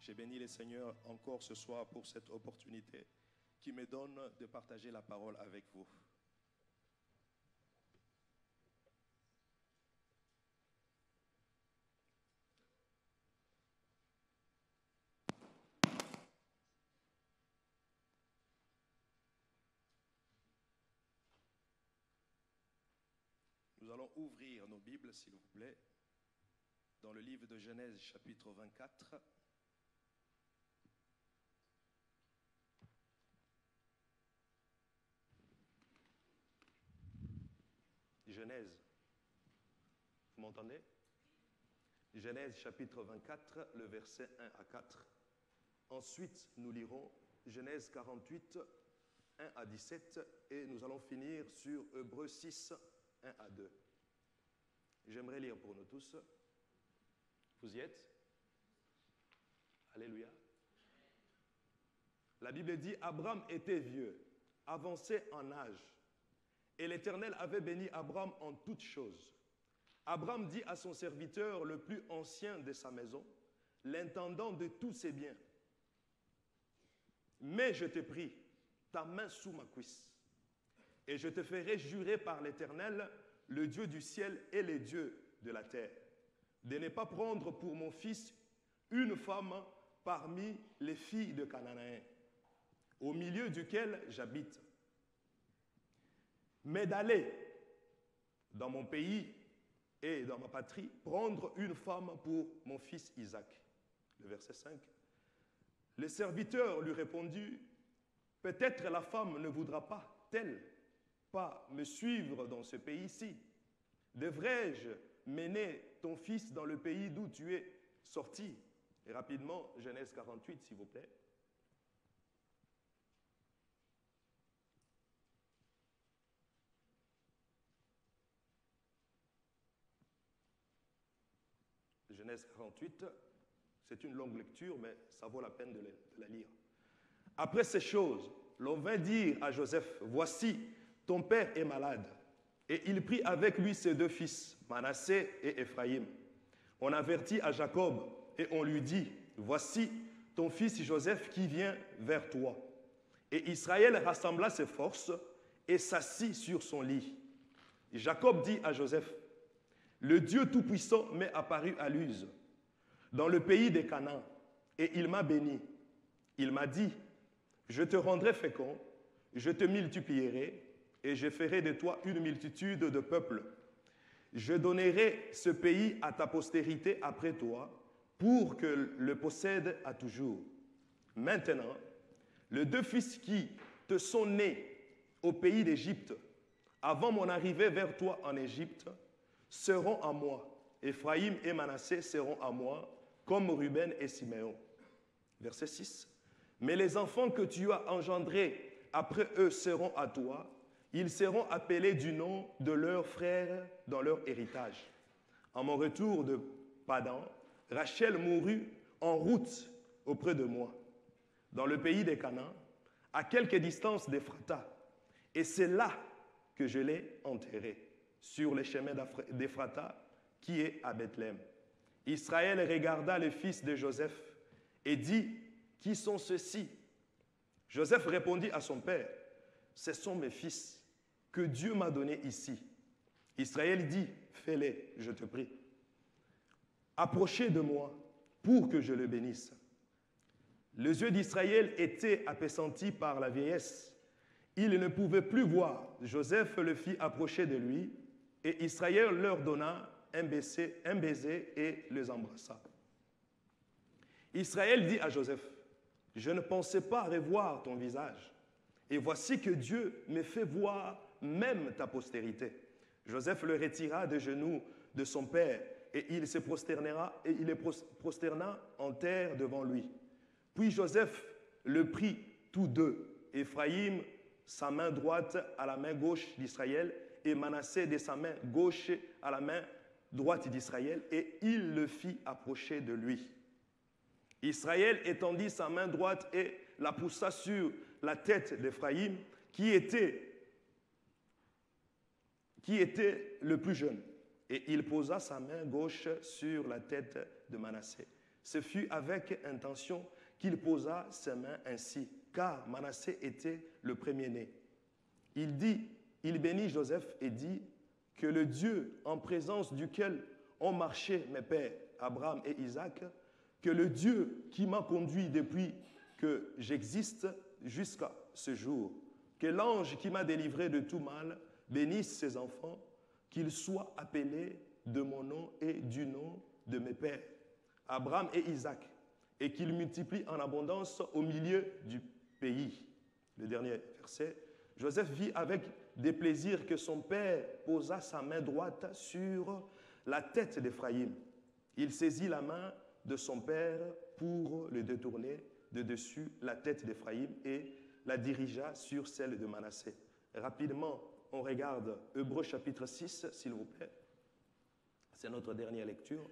J'ai béni le Seigneur encore ce soir pour cette opportunité qui me donne de partager la parole avec vous. Nous allons ouvrir nos Bibles, s'il vous plaît, dans le livre de Genèse, chapitre 24. Genèse, vous m'entendez? Genèse, chapitre 24, le verset 1 à 4. Ensuite, nous lirons Genèse 48, 1 à 17, et nous allons finir sur Hébreux 6, 1 à 2. J'aimerais lire pour nous tous. Vous y êtes? Alléluia. La Bible dit, Abraham était vieux, avancé en âge, et l'Éternel avait béni Abraham en toutes choses. Abraham dit à son serviteur le plus ancien de sa maison, l'intendant de tous ses biens, « Mais je te prie, ta main sous ma cuisse, et je te ferai jurer par l'Éternel, le Dieu du ciel et les dieux de la terre, de ne pas prendre pour mon fils une femme parmi les filles de Cananéens, au milieu duquel j'habite, mais d'aller dans mon pays et dans ma patrie, prendre une femme pour mon fils Isaac. » Le verset 5. Le serviteur lui répondit, « Peut-être la femme ne voudra pas-elle pas me suivre dans ce pays-ci? Devrais-je mener ton fils dans le pays d'où tu es sorti? » Et rapidement, Genèse 48, s'il vous plaît. Genèse 48, c'est une longue lecture, mais ça vaut la peine de la lire. Après ces choses, l'on vint dire à Joseph, « Voici, ton père est malade. » Et il prit avec lui ses deux fils, Manassé et Éphraïm. On avertit à Jacob et on lui dit, « Voici ton fils Joseph qui vient vers toi. » Et Israël rassembla ses forces et s'assit sur son lit. Et Jacob dit à Joseph, « Le Dieu Tout-Puissant m'est apparu à Luz, dans le pays des Canaan, et il m'a béni. Il m'a dit, « Je te rendrai fécond, je te multiplierai, et je ferai de toi une multitude de peuples. Je donnerai ce pays à ta postérité après toi, pour que le possède à toujours. Maintenant, les deux fils qui te sont nés au pays d'Égypte, avant mon arrivée vers toi en Égypte, seront à moi. Éphraïm et Manassé seront à moi, comme Ruben et Siméon. » Verset 6. « Mais les enfants que tu as engendrés après eux seront à toi. Ils seront appelés du nom de leurs frères dans leur héritage. À mon retour de Padan, Rachel mourut en route auprès de moi, dans le pays des Canaan, à quelque distance d'Ephrata. Et c'est là que je l'ai enterré, sur les chemins d'Ephrata, qui est à Bethléem. Israël regarda les fils de Joseph et dit, « Qui sont ceux-ci » Joseph répondit à son père, « Ce sont mes fils que Dieu m'a donnés ici. » Israël dit, « Fais-les, je te prie. Approchez de moi pour que je le bénisse. » Les yeux d'Israël étaient appesantis par la vieillesse. Il ne pouvait plus voir. Joseph le fit approcher de lui, et Israël leur donna un baiser et les embrassa. Israël dit à Joseph, « Je ne pensais pas revoir ton visage, et voici que Dieu me fait voir même ta postérité. » Joseph le retira des genoux de son père, et il se prosterna en terre devant lui. Puis Joseph le prit tous deux, Éphraïm sa main droite à la main gauche d'Israël, et Manassé de sa main gauche à la main droite d'Israël, et il le fit approcher de lui. Israël étendit sa main droite et la poussa sur la tête d'Éphraïm, qui était le plus jeune, et il posa sa main gauche sur la tête de Manassé. Ce fut avec intention qu'il posa ses mains ainsi, car Manassé était le premier-né. Il bénit Joseph et dit que le Dieu en présence duquel ont marché mes pères, Abraham et Isaac, que le Dieu qui m'a conduit depuis que j'existe jusqu'à ce jour, que l'ange qui m'a délivré de tout mal bénisse ses enfants, qu'ils soient appelés de mon nom et du nom de mes pères, Abraham et Isaac, et qu'il multiplie en abondance au milieu du pays. Le dernier verset. Joseph vit avec des plaisirs que son père posa sa main droite sur la tête d'Éphraïm. Il saisit la main de son père pour le détourner de dessus la tête d'Éphraïm et la dirigea sur celle de Manassé. Rapidement, on regarde Hébreux chapitre 6, s'il vous plaît. C'est notre dernière lecture.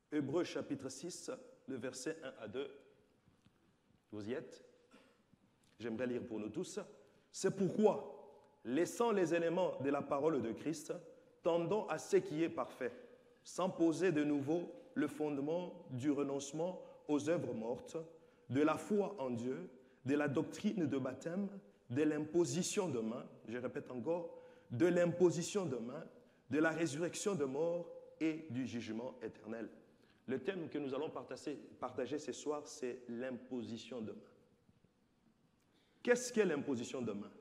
Hébreux chapitre 6, le verset 1 à 2. Vous y êtes? J'aimerais lire pour nous tous. C'est pourquoi, laissant les éléments de la parole de Christ, tendons à ce qui est parfait, sans poser de nouveau le fondement du renoncement aux œuvres mortes, de la foi en Dieu, de la doctrine de baptême, de l'imposition de main, je répète encore, de l'imposition de main, de la résurrection de mort et du jugement éternel. Le thème que nous allons partager ce soir, c'est l'imposition de main. Qu'est-ce qu'est l'imposition de main?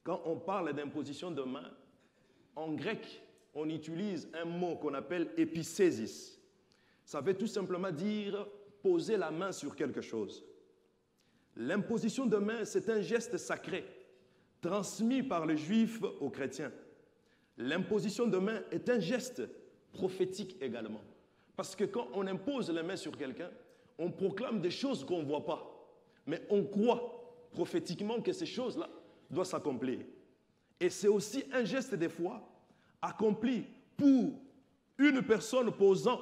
Quand on parle d'imposition de main, en grec, on utilise un mot qu'on appelle épicésis. Ça veut tout simplement dire poser la main sur quelque chose. L'imposition de main, c'est un geste sacré transmis par les Juifs aux chrétiens. L'imposition de main est un geste prophétique également. Parce que quand on impose la main sur quelqu'un, on proclame des choses qu'on ne voit pas. Mais on croit prophétiquement que ces choses-là doivent s'accomplir. Et c'est aussi un geste des fois accompli pour une personne posant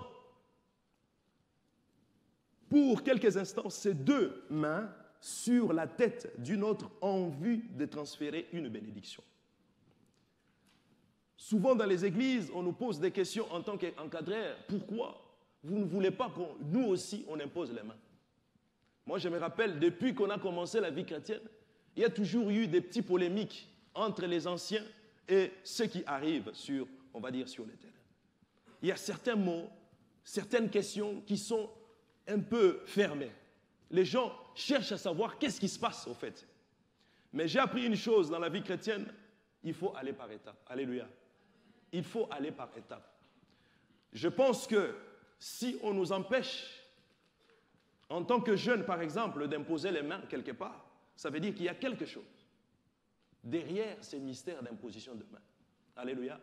pour quelques instants ses deux mains sur la tête d'une autre en vue de transférer une bénédiction. Souvent dans les églises, on nous pose des questions en tant qu'encadreur. Pourquoi vous ne voulez pas que nous aussi on impose les mains? Moi, je me rappelle, depuis qu'on a commencé la vie chrétienne, il y a toujours eu des petites polémiques entre les anciens et ceux qui arrivent sur, on va dire, sur le terrain. Il y a certains mots, certaines questions qui sont un peu fermées. Les gens cherchent à savoir qu'est-ce qui se passe au fait. Mais j'ai appris une chose dans la vie chrétienne, il faut aller par étapes. Alléluia. Il faut aller par étapes. Je pense que si on nous empêche, en tant que jeunes, par exemple, d'imposer les mains quelque part, ça veut dire qu'il y a quelque chose derrière ces mystères d'imposition de main. Alléluia.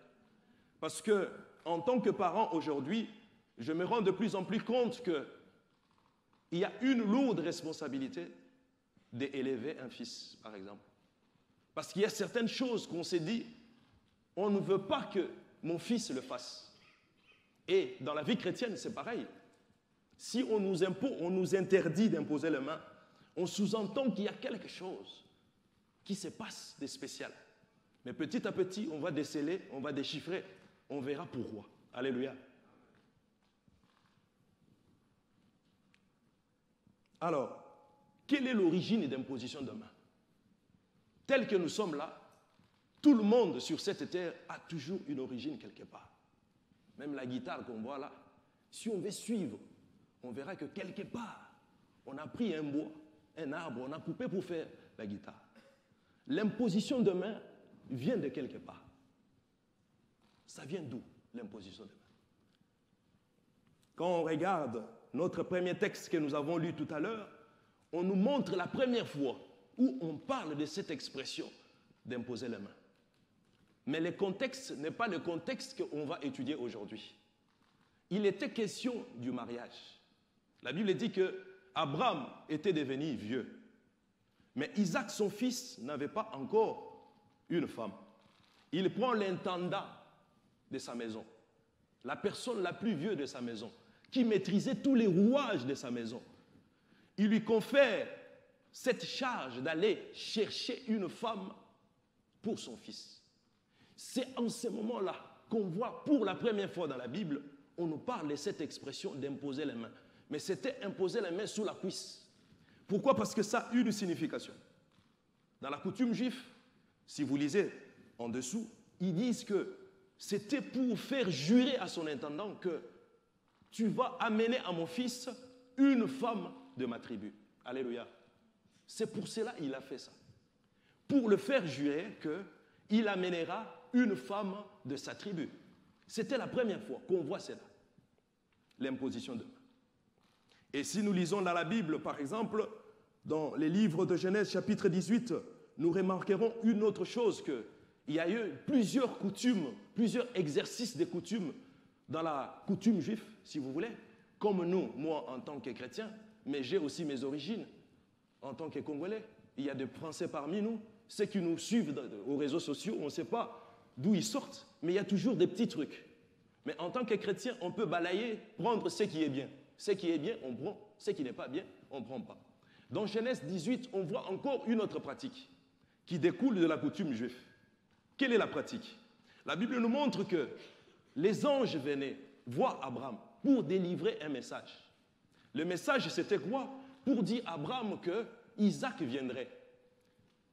Parce que, en tant que parent aujourd'hui, je me rends de plus en plus compte qu'il y a une lourde responsabilité d'élever un fils, par exemple. Parce qu'il y a certaines choses qu'on s'est dit, on ne veut pas que mon fils le fasse. Et dans la vie chrétienne, c'est pareil. Si on nous interdit d'imposer les mains, on sous-entend qu'il y a quelque chose qui se passe de spécial. Mais petit à petit, on va déceler, on va déchiffrer, on verra pourquoi. Alléluia. Alors, quelle est l'origine d'imposition de main? Tel que nous sommes là, tout le monde sur cette terre a toujours une origine quelque part. Même la guitare qu'on voit là, si on veut suivre, on verra que quelque part, on a pris un bois, un arbre, on a coupé pour faire la guitare. L'imposition de main vient de quelque part. Ça vient d'où, l'imposition de main? Quand on regarde notre premier texte que nous avons lu tout à l'heure, on nous montre la première fois où on parle de cette expression d'imposer les mains. Mais le contexte n'est pas le contexte qu'on va étudier aujourd'hui. Il était question du mariage. La Bible dit que Abraham était devenu vieux. Mais Isaac, son fils, n'avait pas encore une femme. Il prend l'intendant de sa maison, la personne la plus vieille de sa maison, qui maîtrisait tous les rouages de sa maison. Il lui confère cette charge d'aller chercher une femme pour son fils. C'est en ce moment-là qu'on voit pour la première fois dans la Bible, on nous parle de cette expression d'imposer les mains. Mais c'était imposer les mains sous la cuisse. Pourquoi? Parce que ça a une signification. Dans la coutume juive, si vous lisez en dessous, ils disent que c'était pour faire jurer à son intendant que tu vas amener à mon fils une femme de ma tribu. Alléluia. C'est pour cela qu'il a fait ça. Pour le faire jurer qu'il amènera une femme de sa tribu. C'était la première fois qu'on voit cela. L'imposition de main. Et si nous lisons dans la Bible, par exemple, dans les livres de Genèse chapitre 18, nous remarquerons une autre chose, qu'il y a eu plusieurs coutumes, plusieurs exercices de coutumes dans la coutume juive, si vous voulez, comme nous, moi en tant que chrétien, mais j'ai aussi mes origines en tant que Congolais. Il y a des Français parmi nous, ceux qui nous suivent aux réseaux sociaux, on ne sait pas d'où ils sortent, mais il y a toujours des petits trucs. Mais en tant que chrétien, on peut balayer, prendre ce qui est bien. Ce qui est bien, on prend. Ce qui n'est pas bien, on ne prend pas. Dans Genèse 18, on voit encore une autre pratique qui découle de la coutume juive. Quelle est la pratique? La Bible nous montre que les anges venaient voir Abraham pour délivrer un message. Le message, c'était quoi? Pour dire à Abraham que Isaac viendrait.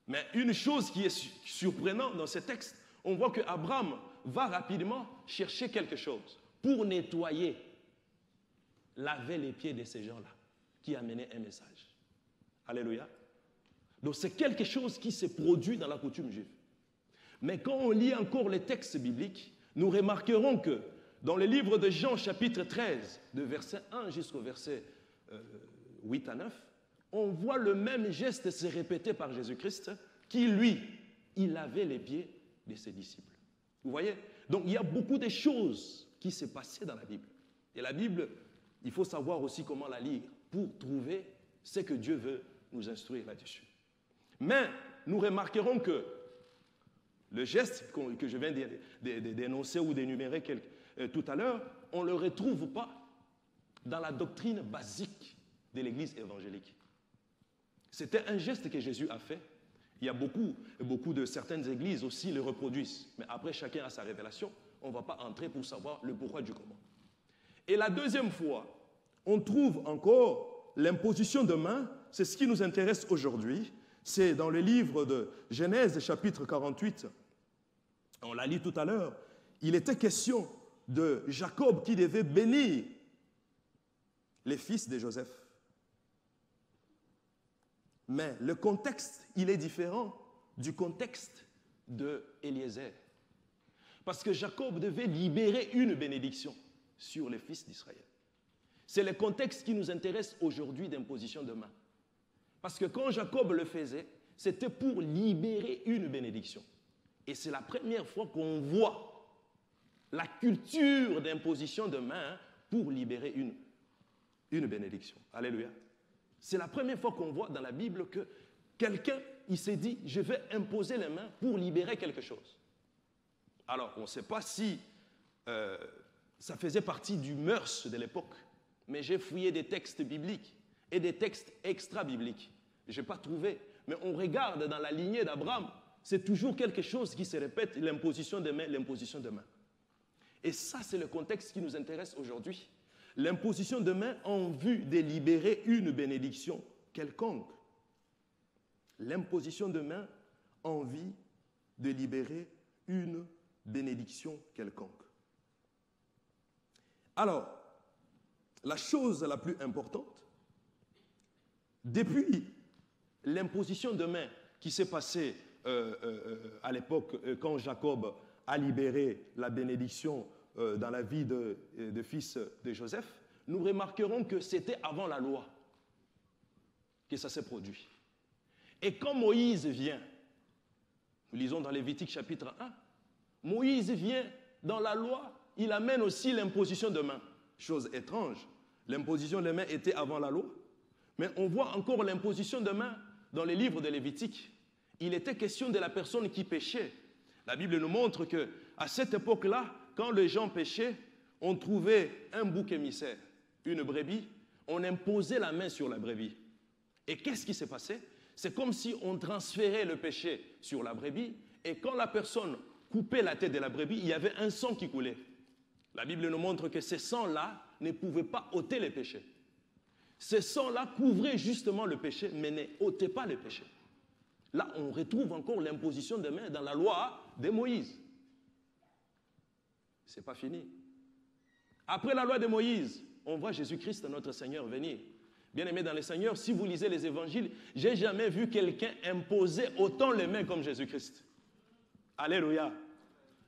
Mais une chose qui est surprenante dans ce texte, on voit que Abraham va rapidement chercher quelque chose pour nettoyer, laver les pieds de ces gens-là qui amenaient un message. Alléluia. Donc c'est quelque chose qui se produit dans la coutume juive. Mais quand on lit encore les textes bibliques, nous remarquerons que dans le livre de Jean chapitre 13, de verset 1 jusqu'au verset 8 à 9, on voit le même geste se répéter par Jésus-Christ qui, lui, il lavait les pieds de ses disciples. Vous voyez? Donc il y a beaucoup de choses qui se passaient dans la Bible. Et la Bible, il faut savoir aussi comment la lire pour trouver ce que Dieu veut nous instruire là-dessus. Mais nous remarquerons que le geste que je viens d'énoncer ou d'énumérer tout à l'heure, on ne le retrouve pas dans la doctrine basique de l'Église évangélique. C'était un geste que Jésus a fait. Il y a beaucoup de certaines églises aussi le reproduisent. Mais après, chacun a sa révélation. On ne va pas entrer pour savoir le pourquoi du comment. Et la deuxième fois, on trouve encore l'imposition de main. C'est ce qui nous intéresse aujourd'hui. C'est dans le livre de Genèse, chapitre 48. On l'a lu tout à l'heure. Il était question de Jacob qui devait bénir les fils de Joseph. Mais le contexte, il est différent du contexte de Eliezer. Parce que Jacob devait libérer une bénédiction sur les fils d'Israël. C'est le contexte qui nous intéresse aujourd'hui d'imposition de main. Parce que quand Jacob le faisait, c'était pour libérer une bénédiction. Et c'est la première fois qu'on voit la culture d'imposition de main pour libérer une bénédiction. Alléluia. C'est la première fois qu'on voit dans la Bible que quelqu'un, il s'est dit, je vais imposer les mains pour libérer quelque chose. Alors, on ne sait pas si ça faisait partie du mœurs de l'époque, mais j'ai fouillé des textes bibliques et des textes extra-bibliques. Je n'ai pas trouvé, mais on regarde dans la lignée d'Abraham, c'est toujours quelque chose qui se répète, l'imposition de main, l'imposition de main. Et ça, c'est le contexte qui nous intéresse aujourd'hui. L'imposition de main en vue de libérer une bénédiction quelconque. L'imposition de main en vue de libérer une bénédiction quelconque. Alors, la chose la plus importante, depuis l'imposition de main qui s'est passée à l'époque quand Jacob a libéré la bénédiction dans la vie de fils de Joseph, nous remarquerons que c'était avant la loi que ça s'est produit. Et quand Moïse vient, nous lisons dans Lévitique chapitre 1, Moïse vient dans la loi, il amène aussi l'imposition de main. Chose étrange, l'imposition de main était avant la loi, mais on voit encore l'imposition de main dans les livres de Lévitique. Il était question de la personne qui péchait. La Bible nous montre qu'à cette époque-là, quand les gens péchaient, on trouvait un bouc émissaire, une brebis, on imposait la main sur la brebis. Et qu'est-ce qui s'est passé? C'est comme si on transférait le péché sur la brebis, et quand la personne coupait la tête de la brebis, il y avait un sang qui coulait. La Bible nous montre que ces sangs-là ne pouvaient pas ôter les péchés. Ces sangs-là couvraient justement le péché, mais ne ôtaient pas les péchés. Là, on retrouve encore l'imposition des mains dans la loi de Moïse. Ce n'est pas fini. Après la loi de Moïse, on voit Jésus-Christ, notre Seigneur, venir. Bien-aimés dans le Seigneur, si vous lisez les évangiles, je n'ai jamais vu quelqu'un imposer autant les mains comme Jésus-Christ. Alléluia.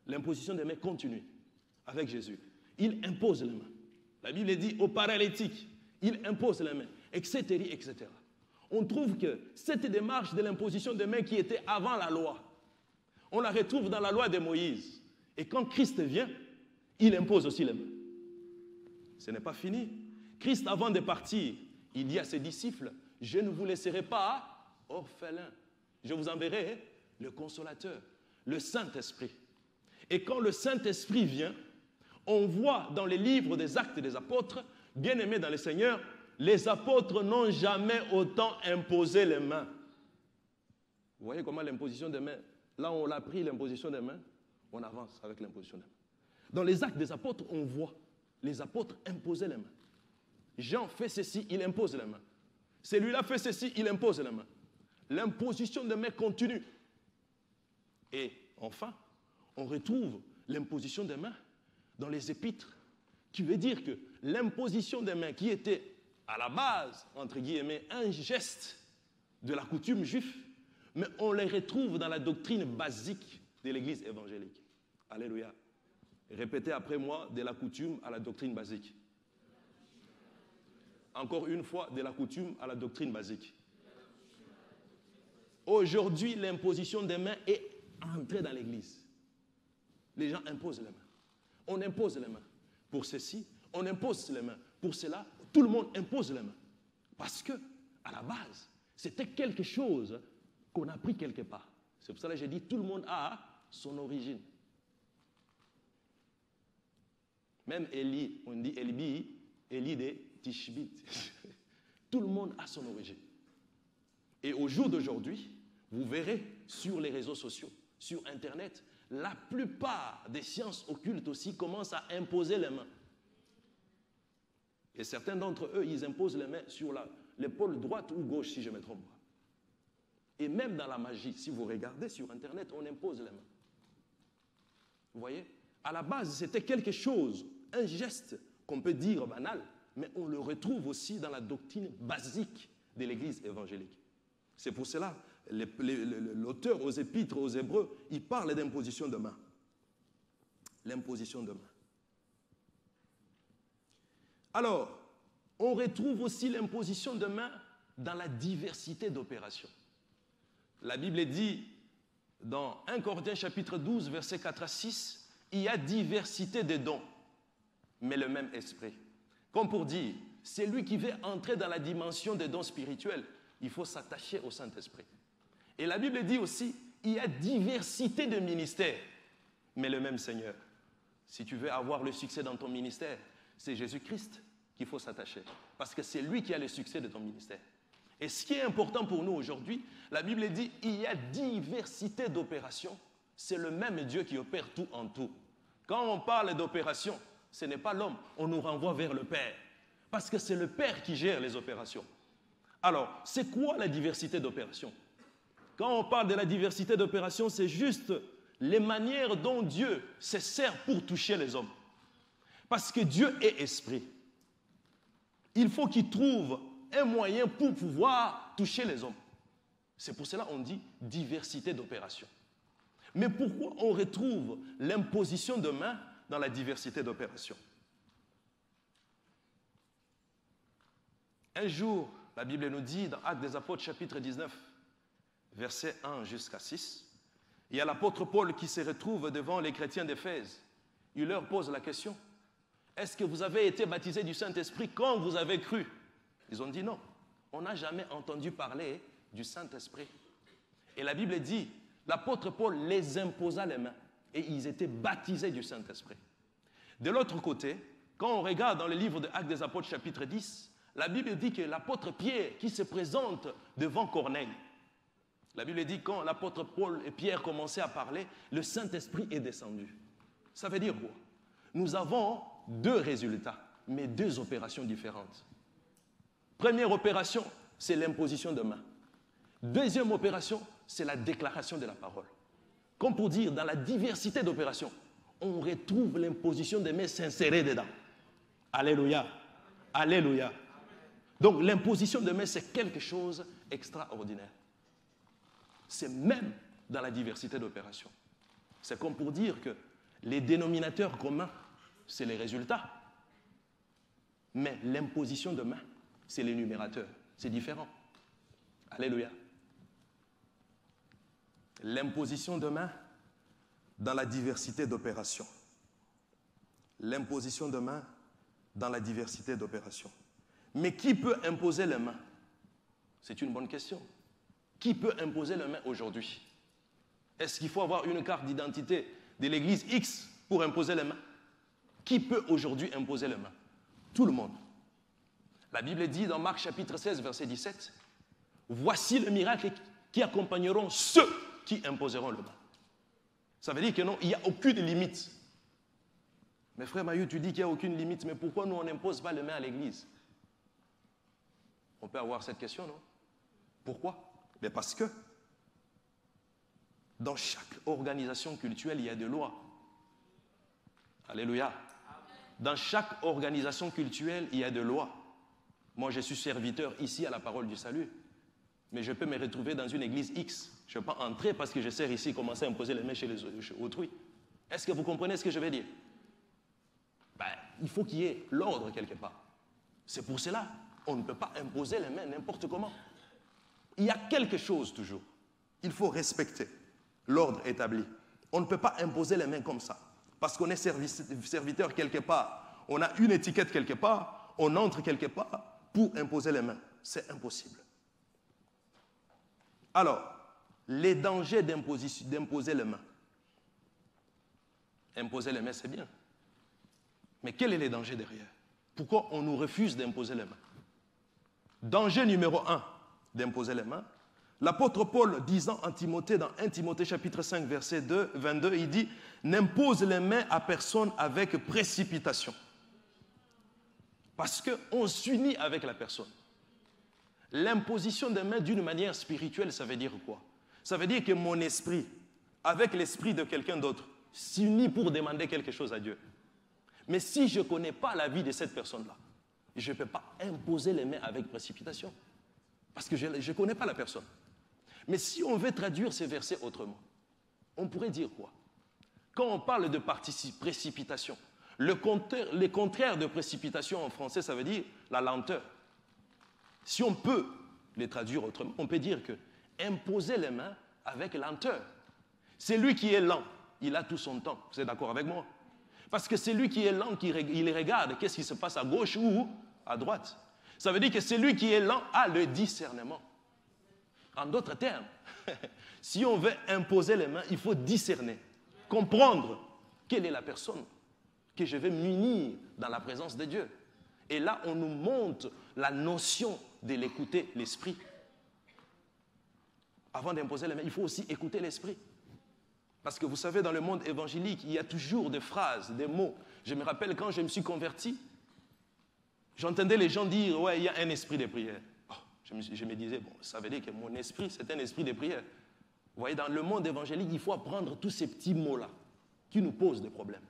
L'imposition des mains continue avec Jésus. Il impose les mains. La Bible dit aux paralytiques, il impose les mains, etc., etc. On trouve que cette démarche de l'imposition des mains qui était avant la loi, on la retrouve dans la loi de Moïse. Et quand Christ vient, il impose aussi les mains. Ce n'est pas fini. Christ, avant de partir, il dit à ses disciples, je ne vous laisserai pas orphelins. Je vous enverrai le consolateur, le Saint-Esprit. Et quand le Saint-Esprit vient, on voit dans les livres des Actes des Apôtres, bien-aimés dans le Seigneur, les apôtres n'ont jamais autant imposé les mains. Vous voyez comment l'imposition des mains, là on a pris l'imposition des mains, on avance avec l'imposition des mains. Dans les Actes des Apôtres, on voit les apôtres imposer les mains. Jean fait ceci, il impose les mains. Celui-là fait ceci, il impose les mains. L'imposition des mains continue. Et enfin, on retrouve l'imposition des mains dans les épîtres, qui veut dire que l'imposition des mains qui était à la base, entre guillemets, un geste de la coutume juive, mais on les retrouve dans la doctrine basique de l'Église évangélique. Alléluia. Répétez après moi, de la coutume à la doctrine basique. Encore une fois, de la coutume à la doctrine basique. Aujourd'hui, l'imposition des mains est entrée dans l'Église. Les gens imposent les mains. On impose les mains. Pour ceci, on impose les mains. Pour cela, tout le monde impose les mains. Parce que, à la base, c'était quelque chose qu'on a pris quelque part. C'est pour ça que j'ai dit, tout le monde a son origine. Même Élie, on dit Élie de Tishbit. Tout le monde a son origine. Et au jour d'aujourd'hui, vous verrez sur les réseaux sociaux, sur Internet, la plupart des sciences occultes aussi commencent à imposer les mains. Et certains d'entre eux, ils imposent les mains sur l'épaule droite ou gauche, si je ne me trompe pas. Et même dans la magie, si vous regardez sur Internet, on impose les mains. Vous voyez? À la base, c'était quelque chose, un geste qu'on peut dire banal, mais on le retrouve aussi dans la doctrine basique de l'Église évangélique. C'est pour cela, l'auteur aux Épîtres, aux Hébreux, il parle d'imposition de main. L'imposition de main. Alors, on retrouve aussi l'imposition de main dans la diversité d'opérations. La Bible dit, dans 1 Corinthiens chapitre 12, versets 4 à 6, il y a diversité de dons, mais le même esprit. Comme pour dire, celui qui veut entrer dans la dimension des dons spirituels, il faut s'attacher au Saint-Esprit. Et la Bible dit aussi, il y a diversité de ministères, mais le même Seigneur. Si tu veux avoir le succès dans ton ministère, c'est Jésus-Christ qu'il faut s'attacher, parce que c'est lui qui a le succès de ton ministère. Et ce qui est important pour nous aujourd'hui, la Bible dit, il y a diversité d'opérations, c'est le même Dieu qui opère tout en tout. Quand on parle d'opération, ce n'est pas l'homme, on nous renvoie vers le Père, parce que c'est le Père qui gère les opérations. Alors, c'est quoi la diversité d'opérations? Quand on parle de la diversité d'opérations, c'est juste les manières dont Dieu se sert pour toucher les hommes. Parce que Dieu est esprit. Il faut qu'il trouve un moyen pour pouvoir toucher les hommes. C'est pour cela qu'on dit diversité d'opérations. Mais pourquoi on retrouve l'imposition de main dans la diversité d'opérations? Un jour, la Bible nous dit dans Actes des Apôtres chapitre 19, versets 1 jusqu'à 6, il y a l'apôtre Paul qui se retrouve devant les chrétiens d'Éphèse. Il leur pose la question, est-ce que vous avez été baptisés du Saint-Esprit quand vous avez cru? Ils ont dit non, on n'a jamais entendu parler du Saint-Esprit. Et la Bible dit, l'apôtre Paul les imposa les mains et ils étaient baptisés du Saint-Esprit. De l'autre côté, quand on regarde dans le livre de Actes des Apôtres chapitre 10, la Bible dit que l'apôtre Pierre qui se présente devant Corneille, la Bible dit quand l'apôtre Paul et Pierre commençaient à parler, le Saint-Esprit est descendu. Ça veut dire quoi? nous avons deux résultats, mais deux opérations différentes. Première opération, c'est l'imposition de main. Deuxième opération, c'est la déclaration de la parole. Comme pour dire, dans la diversité d'opérations, on retrouve l'imposition des mains s'insérer dedans. Alléluia. Alléluia. Donc l'imposition de main, c'est quelque chose d'extraordinaire. C'est même dans la diversité d'opérations. C'est comme pour dire que les dénominateurs communs, c'est les résultats. Mais l'imposition de main, c'est les numérateurs. C'est différent. Alléluia. L'imposition de main dans la diversité d'opérations. L'imposition de main dans la diversité d'opérations. Mais qui peut imposer les mains? C'est une bonne question. Qui peut imposer les mains aujourd'hui? Est-ce qu'il faut avoir une carte d'identité de l'église X pour imposer les mains? Qui peut aujourd'hui imposer les mains? Tout le monde. La Bible dit dans Marc chapitre 16, verset 17, « Voici le miracle qui accompagneront ceux qui imposeront les mains. » Ça veut dire que non, il n'y a aucune limite. Mais frère Maillot, tu dis qu'il n'y a aucune limite, mais pourquoi nous on n'impose pas les mains à l'église? On peut avoir cette question, non? Pourquoi? Mais parce que dans chaque organisation cultuelle, il y a des lois. Alléluia. Dans chaque organisation cultuelle, il y a des lois. Moi, je suis serviteur ici à la Parole du Salut. Mais je peux me retrouver dans une église X. Je ne peux pas entrer parce que je sers ici et commencer à imposer les mains chez autrui. Est-ce que vous comprenez ce que je vais dire? Il faut qu'il y ait l'ordre quelque part. C'est pour cela qu'on ne peut pas imposer les mains n'importe comment. Il y a quelque chose toujours. Il faut respecter l'ordre établi. On ne peut pas imposer les mains comme ça. Parce qu'on est serviteur quelque part. On a une étiquette quelque part. On entre quelque part pour imposer les mains. C'est impossible. Alors, les dangers d'imposer les mains. Imposer les mains, c'est bien. Mais quel est le danger derrière? Pourquoi on nous refuse d'imposer les mains? Danger numéro 1 d'imposer les mains. L'apôtre Paul disant en Timothée, dans 1 Timothée chapitre 5, verset 22, il dit « N'impose les mains à personne avec précipitation. » Parce qu'on s'unit avec la personne. L'imposition des mains d'une manière spirituelle, ça veut dire quoi? Ça veut dire que mon esprit, avec l'esprit de quelqu'un d'autre, s'unit pour demander quelque chose à Dieu. Mais si je ne connais pas la vie de cette personne-là, je ne peux pas imposer les mains avec précipitation. Parce que je ne connais pas la personne. Mais si on veut traduire ces versets autrement, on pourrait dire quoi? Quand on parle de précipitation, le contraire de précipitation en français, ça veut dire la lenteur. Si on peut les traduire autrement, on peut dire que imposer les mains avec lenteur. C'est lui qui est lent, il a tout son temps. Vous êtes d'accord avec moi? Parce que c'est lui qui est lent, il regarde qu'est-ce qui se passe à gauche ou à droite. Ça veut dire que celui qui est lent a le discernement. En d'autres termes, si on veut imposer les mains, il faut discerner, comprendre quelle est la personne que je vais munir dans la présence de Dieu. Et là, on nous montre la notion de l'écouter, l'esprit. Avant d'imposer les mains, il faut aussi écouter l'esprit. Parce que vous savez, dans le monde évangélique, il y a toujours des phrases, des mots. Je me rappelle quand je me suis converti, j'entendais les gens dire « ouais, il y a un esprit de prière ». Oh, je me disais, bon, ça veut dire que mon esprit, c'est un esprit de prière. Vous voyez, dans le monde évangélique, il faut apprendre tous ces petits mots-là qui nous posent des problèmes.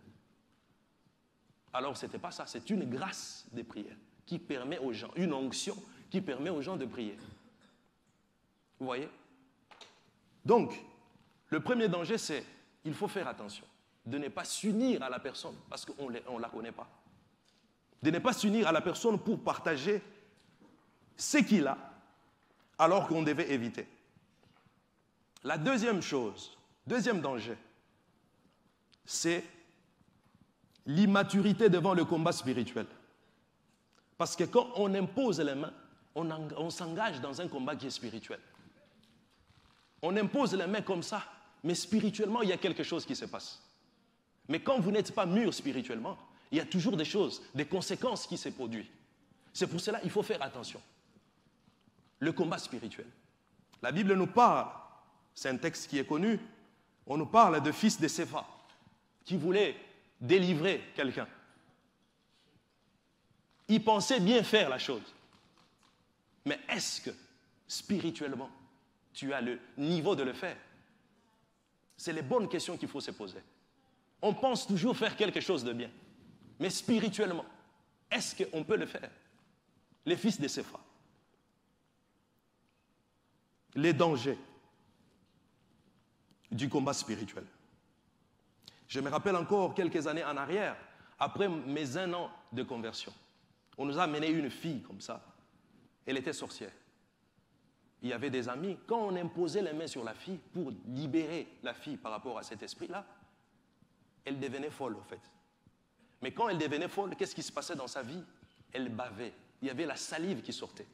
Alors, ce n'était pas ça, c'est une grâce de prière qui permet aux gens, une onction qui permet aux gens de prier. Vous voyez? Donc, le premier danger, c'est qu'il faut faire attention de ne pas s'unir à la personne parce qu'on ne la connaît pas. De ne pas s'unir à la personne pour partager ce qu'il a alors qu'on devait éviter. La deuxième chose, deuxième danger, c'est l'immaturité devant le combat spirituel. Parce que quand on impose les mains, on s'engage dans un combat qui est spirituel. On impose les mains comme ça, mais spirituellement, il y a quelque chose qui se passe. Mais quand vous n'êtes pas mûr spirituellement, il y a toujours des choses, des conséquences qui se produisent. C'est pour cela qu'il faut faire attention. Le combat spirituel. La Bible nous parle, c'est un texte qui est connu, on nous parle de fils de Sépha, qui voulait délivrer quelqu'un. Il pensait bien faire la chose. Mais est-ce que, spirituellement, tu as le niveau de le faire? C'est les bonnes questions qu'il faut se poser. On pense toujours faire quelque chose de bien. Mais spirituellement, est-ce qu'on peut le faire? Les fils de Sépha. Les dangers du combat spirituel. Je me rappelle encore quelques années en arrière, après mes 1 an de conversion, on nous a amené une fille comme ça. Elle était sorcière. Il y avait des amis, quand on imposait les mains sur la fille pour libérer la fille par rapport à cet esprit-là, elle devenait folle en fait. Mais quand elle devenait folle, qu'est-ce qui se passait dans sa vie? Elle bavait. Il y avait la salive qui sortait.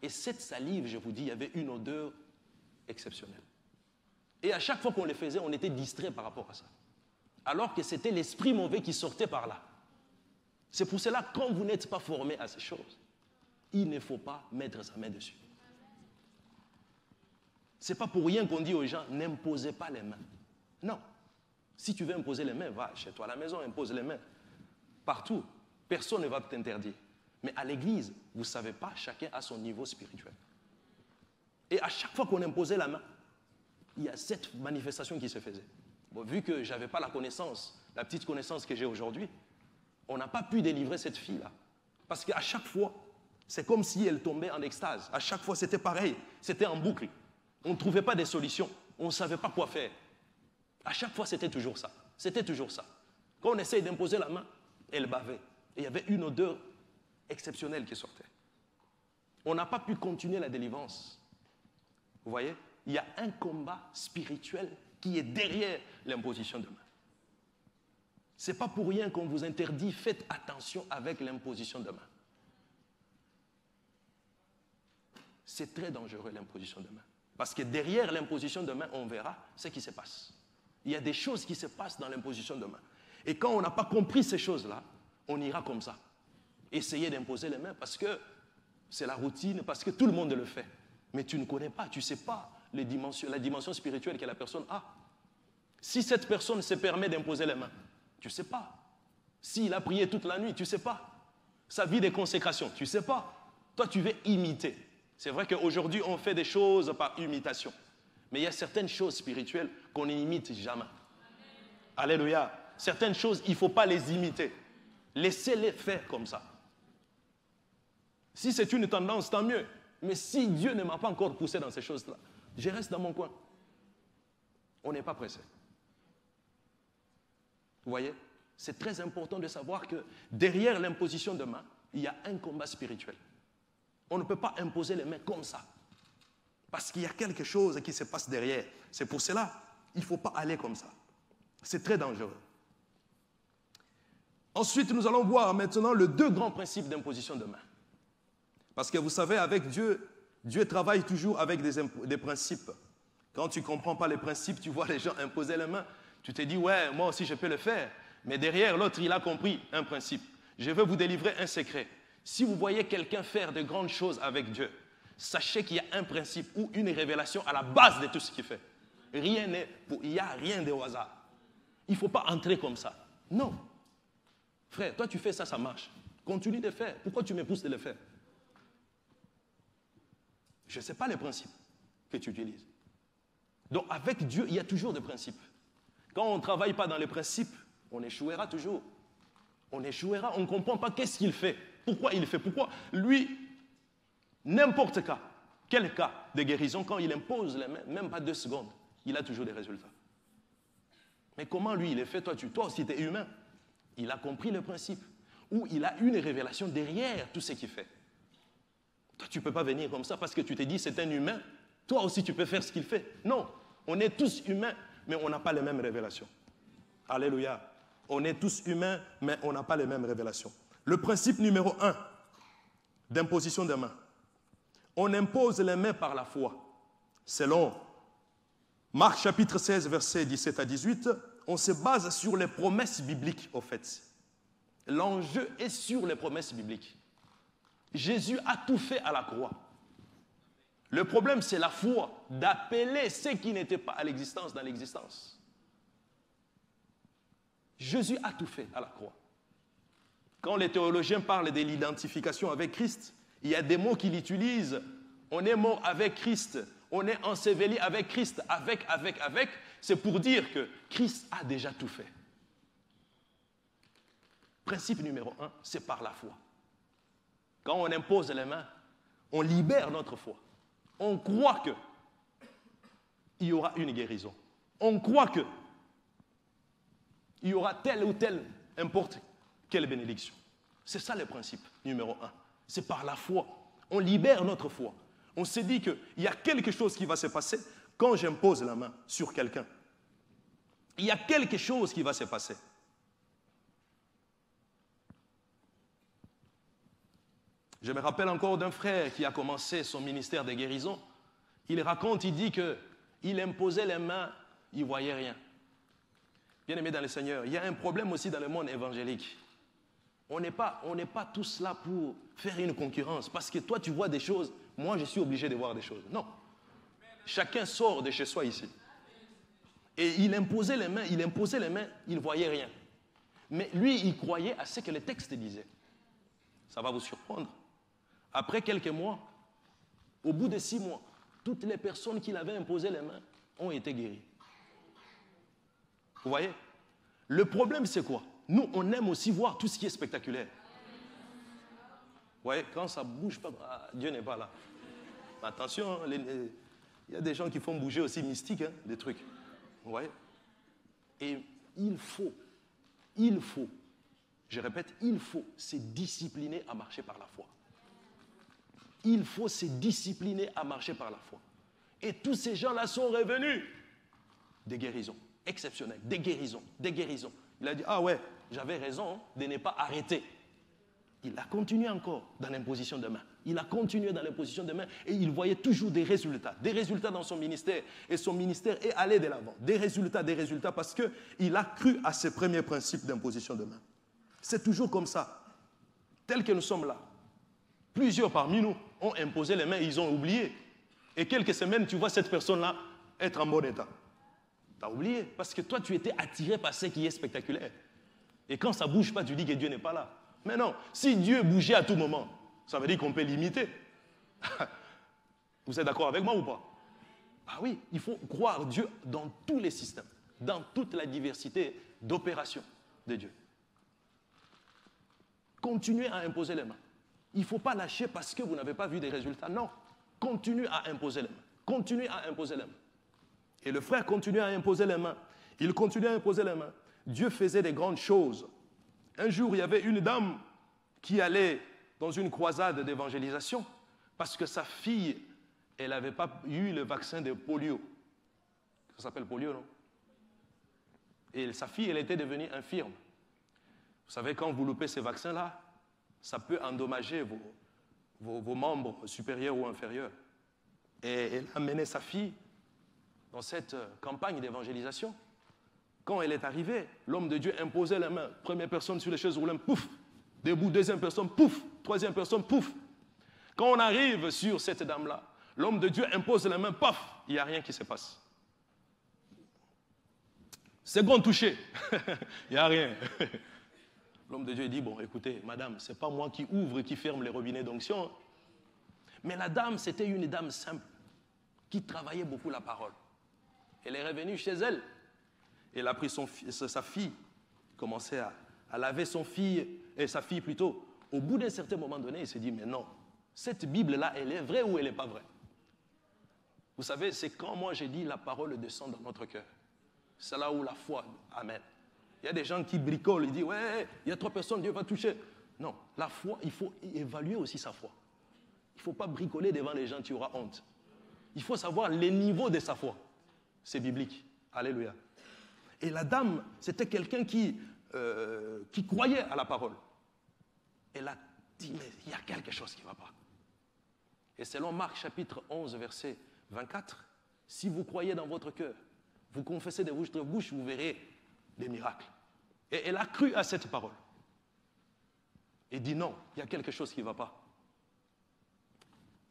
Et cette salive, je vous dis, il y avait une odeur exceptionnelle. Et à chaque fois qu'on le faisait, on était distrait par rapport à ça. Alors que c'était l'esprit mauvais qui sortait par là. C'est pour cela, quand vous n'êtes pas formé à ces choses, il ne faut pas mettre sa main dessus. Ce n'est pas pour rien qu'on dit aux gens, n'imposez pas les mains. Non. Si tu veux imposer les mains, va chez toi à la maison, impose les mains. Partout. Personne ne va t'interdire. Mais à l'église, vous ne savez pas, chacun a son niveau spirituel. Et à chaque fois qu'on imposait la main, il y a cette manifestation qui se faisait. Bon, vu que je n'avais pas la connaissance, la petite connaissance que j'ai aujourd'hui, on n'a pas pu délivrer cette fille-là. Parce qu'à chaque fois, c'est comme si elle tombait en extase. À chaque fois, c'était pareil. C'était en boucle. On ne trouvait pas des solutions. On ne savait pas quoi faire. À chaque fois, c'était toujours ça. C'était toujours ça. Quand on essaye d'imposer la main, elle bavait. Et il y avait une odeur exceptionnelle qui sortait. On n'a pas pu continuer la délivrance. Vous voyez? Il y a un combat spirituel qui est derrière l'imposition de main. Ce n'est pas pour rien qu'on vous interdit, faites attention avec l'imposition de main. C'est très dangereux l'imposition de main. Parce que derrière l'imposition de main, on verra ce qui se passe. Il y a des choses qui se passent dans l'imposition de main. Et quand on n'a pas compris ces choses-là, on ira comme ça. Essayer d'imposer les mains parce que c'est la routine, parce que tout le monde le fait. Mais tu ne connais pas, tu ne sais pas la dimension spirituelle que la personne a. Si cette personne se permet d'imposer les mains, tu ne sais pas. S'il a prié toute la nuit, tu ne sais pas. Sa vie de consécration, tu ne sais pas. Toi, tu veux imiter. C'est vrai qu'aujourd'hui, on fait des choses par imitation. Mais il y a certaines choses spirituelles qu'on n'imite jamais. Alléluia. Certaines choses, il ne faut pas les imiter. Laissez-les faire comme ça. Si c'est une tendance, tant mieux. Mais si Dieu ne m'a pas encore poussé dans ces choses-là, je reste dans mon coin. On n'est pas pressé. Vous voyez? C'est très important de savoir que derrière l'imposition de main, il y a un combat spirituel. On ne peut pas imposer les mains comme ça. Parce qu'il y a quelque chose qui se passe derrière. C'est pour cela, il ne faut pas aller comme ça. C'est très dangereux. Ensuite, nous allons voir maintenant les 2 grands principes d'imposition de main. Parce que vous savez, avec Dieu, Dieu travaille toujours avec des principes. Quand tu ne comprends pas les principes, tu vois les gens imposer les mains, tu te dis, ouais, moi aussi je peux le faire. Mais derrière, l'autre, il a compris un principe. Je vais vous délivrer un secret. Si vous voyez quelqu'un faire de grandes choses avec Dieu, sachez qu'il y a un principe ou une révélation à la base de tout ce qu'il fait. Il n'y a rien de hasard. Il ne faut pas entrer comme ça. Non. Frère, toi tu fais ça, ça marche. Continue de faire. Pourquoi tu me pousses de le faire? Je ne sais pas les principes que tu utilises. Donc avec Dieu, il y a toujours des principes. Quand on ne travaille pas dans les principes, on échouera toujours. On échouera, on ne comprend pas qu'est-ce qu'il fait. Pourquoi il fait? Pourquoi lui, n'importe quel cas de guérison, quand il impose les mains, même pas 2 secondes, il a toujours des résultats. Mais comment lui, il est fait? Toi aussi, tu es humain. Il a compris le principe. Ou il a une révélation derrière tout ce qu'il fait. Toi, tu ne peux pas venir comme ça parce que tu te dis c'est un humain. Toi aussi, tu peux faire ce qu'il fait. Non, on est tous humains, mais on n'a pas les mêmes révélations. Alléluia. On est tous humains, mais on n'a pas les mêmes révélations. Le principe numéro 1 d'imposition des mains. On impose les mains par la foi. Selon Marc chapitre 16, versets 17 à 18, on se base sur les promesses bibliques, au fait. L'enjeu est sur les promesses bibliques. Jésus a tout fait à la croix. Le problème, c'est la foi d'appeler ce qui n'était pas à l'existence dans l'existence. Jésus a tout fait à la croix. Quand les théologiens parlent de l'identification avec Christ, il y a des mots qu'ils utilisent. On est mort avec Christ, on est enseveli avec Christ, avec. C'est pour dire que Christ a déjà tout fait. Principe numéro 1, c'est par la foi. Quand on impose les mains, on libère notre foi. On croit que il y aura une guérison. On croit que il y aura telle ou telle, importe quelle bénédiction. C'est ça le principe numéro 1. C'est par la foi. On libère notre foi. On se dit qu'il y a quelque chose qui va se passer quand j'impose la main sur quelqu'un. Il y a quelque chose qui va se passer. Je me rappelle encore d'un frère qui a commencé son ministère de guérison. Il raconte, il dit qu'il imposait les mains, il ne voyait rien. Bien-aimés dans le Seigneur, il y a un problème aussi dans le monde évangélique. On n'est pas tous là pour faire une concurrence. Parce que toi, tu vois des choses, moi, je suis obligé de voir des choses. Non. Chacun sort de chez soi ici. Et il imposait les mains, il ne voyait rien. Mais lui, il croyait à ce que le texte disait. Ça va vous surprendre. Après quelques mois, au bout de 6 mois, toutes les personnes qui l'avaient imposé les mains ont été guéries. Vous voyez? Le problème, c'est quoi? Nous, on aime aussi voir tout ce qui est spectaculaire. Vous voyez, quand ça ne bouge pas, Dieu n'est pas là. Attention, il y a des gens qui font bouger aussi mystique, des trucs. Vous voyez? Et il faut, je répète, il faut se discipliner à marcher par la foi. Il faut se discipliner à marcher par la foi. Et tous ces gens-là sont revenus des guérisons exceptionnelles, des guérisons. Il a dit, ah ouais, j'avais raison de ne pas arrêter. Il a continué encore dans l'imposition de main. Il a continué dans l'imposition de main et il voyait toujours des résultats dans son ministère. Et son ministère est allé de l'avant. Des résultats parce qu'il a cru à ses premiers principes d'imposition de main. C'est toujours comme ça. Tel que nous sommes là. Plusieurs parmi nous ont imposé les mains et ils ont oublié. Et quelques semaines, tu vois cette personne-là être en bon état. Tu as oublié parce que toi, tu étais attiré par ce qui est spectaculaire. Et quand ça ne bouge pas, tu dis que Dieu n'est pas là. Mais non, si Dieu bougeait à tout moment, ça veut dire qu'on peut l'imiter. Vous êtes d'accord avec moi ou pas? Ah oui, il faut croire Dieu dans tous les systèmes, dans toute la diversité d'opérations de Dieu. Continuez à imposer les mains. Il ne faut pas lâcher parce que vous n'avez pas vu des résultats. Non, continuez à imposer les mains. Continuez à imposer les mains. Et le frère continuait à imposer les mains. Il continuait à imposer les mains. Dieu faisait des grandes choses. Un jour, il y avait une dame qui allait dans une croisade d'évangélisation parce que sa fille, elle n'avait pas eu le vaccin de polio. Ça s'appelle polio, non? Et sa fille, elle était devenue infirme. Vous savez, quand vous loupez ces vaccins-là, ça peut endommager vos membres supérieurs ou inférieurs. Et elle a mené sa fille dans cette campagne d'évangélisation. Quand elle est arrivée, l'homme de Dieu imposait la main. Première personne sur les chaises roulantes, pouf. Debout, deuxième personne, pouf. Troisième personne, pouf. Quand on arrive sur cette dame-là, l'homme de Dieu impose la main, paf, il n'y a rien qui se passe. Second touché, il n'y a rien. L'homme de Dieu dit, bon, écoutez, madame, ce n'est pas moi qui ouvre et qui ferme les robinets d'onction. Mais la dame, c'était une dame simple, qui travaillait beaucoup la parole. Elle est revenue chez elle. Elle a pris sa fille, commençait à laver sa fille plutôt. Au bout d'un certain moment donné, il s'est dit, mais non, cette Bible-là, elle est vraie ou elle n'est pas vraie? Vous savez, c'est quand moi j'ai dit la parole descend dans notre cœur. C'est là où la foi, amen. Il y a des gens qui bricolent, ils disent, ouais, il y a 3 personnes, Dieu va toucher. Non, la foi, il faut évaluer aussi sa foi. Il ne faut pas bricoler devant les gens, tu auras honte. Il faut savoir les niveaux de sa foi. C'est biblique. Alléluia. Et la dame, c'était quelqu'un qui croyait à la parole. Elle a dit, mais il y a quelque chose qui ne va pas. Et selon Marc chapitre 11, verset 24, si vous croyez dans votre cœur, vous confessez de votre bouche, vous verrez des miracles. Et elle a cru à cette parole. Et dit non, il y a quelque chose qui ne va pas.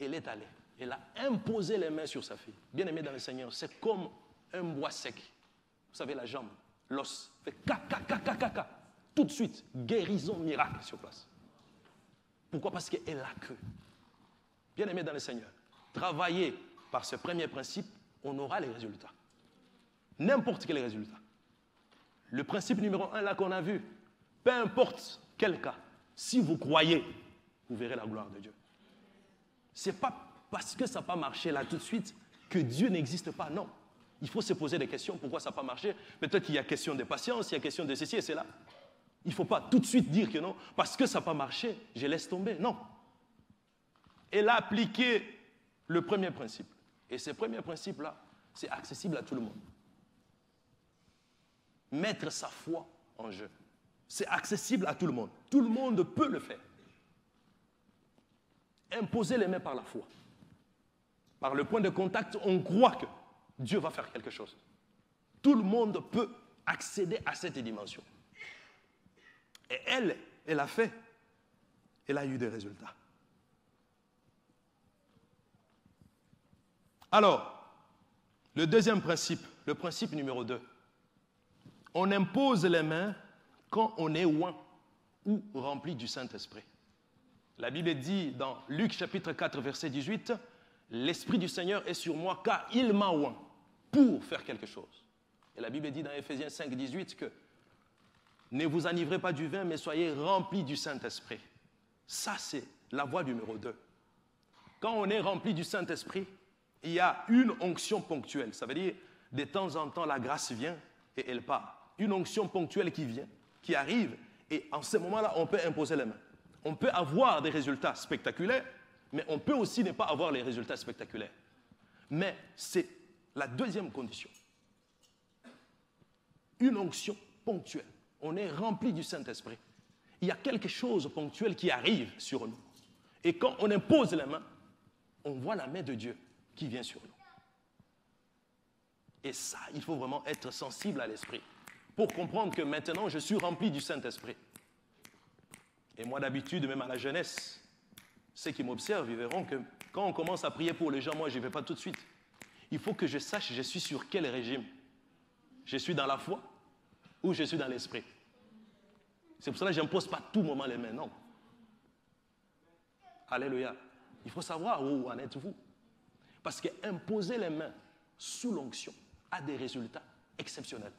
Elle est allée. Elle a imposé les mains sur sa fille. Bien-aimé dans le Seigneur, c'est comme un bois sec. Vous savez, la jambe. L'os fait caca. Tout de suite, guérison, miracle sur place. Pourquoi? Parce qu'elle a cru. Bien-aimé dans le Seigneur, travaillez par ce premier principe, on aura les résultats. N'importe quel résultat. Le principe numéro 1 là qu'on a vu, peu importe quel cas, si vous croyez, vous verrez la gloire de Dieu. Ce n'est pas parce que ça n'a pas marché là tout de suite que Dieu n'existe pas, non. Il faut se poser des questions, pourquoi ça n'a pas marché? Peut-être qu'il y a question de patience, il y a question de ceci et cela. Il ne faut pas tout de suite dire que non, parce que ça n'a pas marché, je laisse tomber. Non. Elle a appliqué le premier principe. Et ce premier principe-là, c'est accessible à tout le monde. Mettre sa foi en jeu. C'est accessible à tout le monde. Tout le monde peut le faire. Imposer les mains par la foi. Par le point de contact, on croit que Dieu va faire quelque chose. Tout le monde peut accéder à cette dimension. Et elle a fait. Elle a eu des résultats. Alors, le deuxième principe, le principe numéro 2. On impose les mains quand on est oint ou rempli du Saint-Esprit. La Bible dit dans Luc chapitre 4, verset 18, « L'Esprit du Seigneur est sur moi car il m'a oint pour faire quelque chose. » Et la Bible dit dans Éphésiens 5, 18 que « Ne vous enivrez pas du vin, mais soyez remplis du Saint-Esprit. » Ça, c'est la voie numéro 2. Quand on est rempli du Saint-Esprit, il y a une onction ponctuelle. Ça veut dire, de temps en temps, la grâce vient et elle part. Une onction ponctuelle qui vient, qui arrive, et en ce moment-là, on peut imposer les mains. On peut avoir des résultats spectaculaires, mais on peut aussi ne pas avoir les résultats spectaculaires. Mais c'est la deuxième condition. Une onction ponctuelle. On est rempli du Saint-Esprit. Il y a quelque chose ponctuel qui arrive sur nous. Et quand on impose les mains, on voit la main de Dieu qui vient sur nous. Et ça, il faut vraiment être sensible à l'esprit pour comprendre que maintenant, je suis rempli du Saint-Esprit. Et moi, d'habitude, même à la jeunesse, ceux qui m'observent, ils verront que quand on commence à prier pour les gens, moi, je ne vais pas tout de suite. Il faut que je sache, je suis sur quel régime. Je suis dans la foi ou je suis dans l'esprit. C'est pour cela que je n'impose pas tout moment les mains, non. Alléluia. Il faut savoir où en êtes-vous. Parce qu'imposer les mains sous l'onction a des résultats exceptionnels.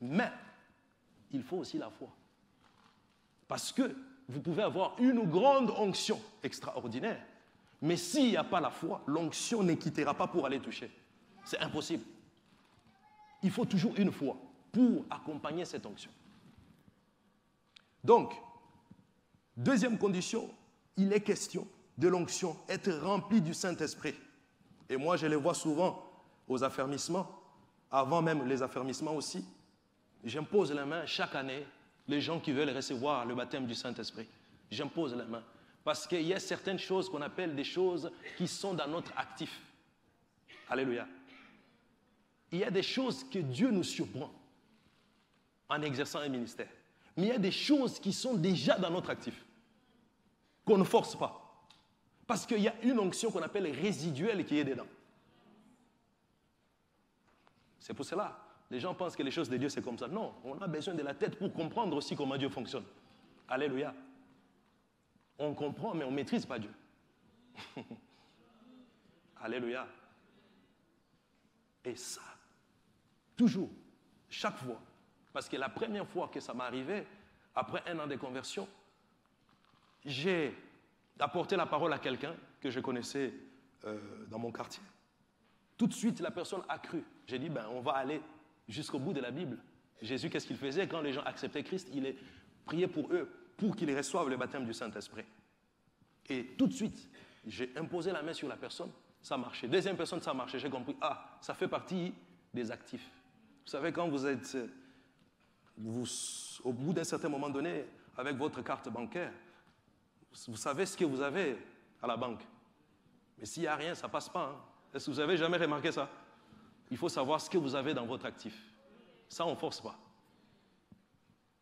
Mais il faut aussi la foi. Parce que vous pouvez avoir une grande onction extraordinaire, mais s'il n'y a pas la foi, l'onction ne quittera pas pour aller toucher. C'est impossible. Il faut toujours une foi pour accompagner cette onction. Donc, deuxième condition, il est question de l'onction, être rempli du Saint-Esprit. Et moi, je les vois souvent aux affermissements, avant même les affermissements aussi. J'impose la main chaque année, les gens qui veulent recevoir le baptême du Saint-Esprit. J'impose la main. Parce qu'il y a certaines choses qu'on appelle des choses qui sont dans notre actif. Alléluia. Il y a des choses que Dieu nous surprend en exerçant un ministère. Mais il y a des choses qui sont déjà dans notre actif, qu'on ne force pas. Parce qu'il y a une onction qu'on appelle résiduelle qui est dedans. C'est pour cela, les gens pensent que les choses de Dieu, c'est comme ça. Non, on a besoin de la tête pour comprendre aussi comment Dieu fonctionne. Alléluia. On comprend, mais on ne maîtrise pas Dieu. Alléluia. Et ça, toujours, chaque fois. Parce que la première fois que ça m'est arrivé, après 1 an de conversion, j'ai apporté la parole à quelqu'un que je connaissais dans mon quartier. Tout de suite, la personne a cru. J'ai dit, on va aller jusqu'au bout de la Bible. Jésus, qu'est-ce qu'il faisait? Quand les gens acceptaient Christ, il priait pour eux, pour qu'ils reçoivent le baptême du Saint-Esprit. Et tout de suite, j'ai imposé la main sur la personne, ça marchait. Deuxième personne, ça marchait. J'ai compris, ça fait partie des actifs. Vous savez, quand vous êtes, au bout d'un certain moment donné, avec votre carte bancaire, vous savez ce que vous avez à la banque. Mais s'il n'y a rien, ça ne passe pas. Est-ce que vous avez jamais remarqué ça? Il faut savoir ce que vous avez dans votre actif. Ça, on ne force pas.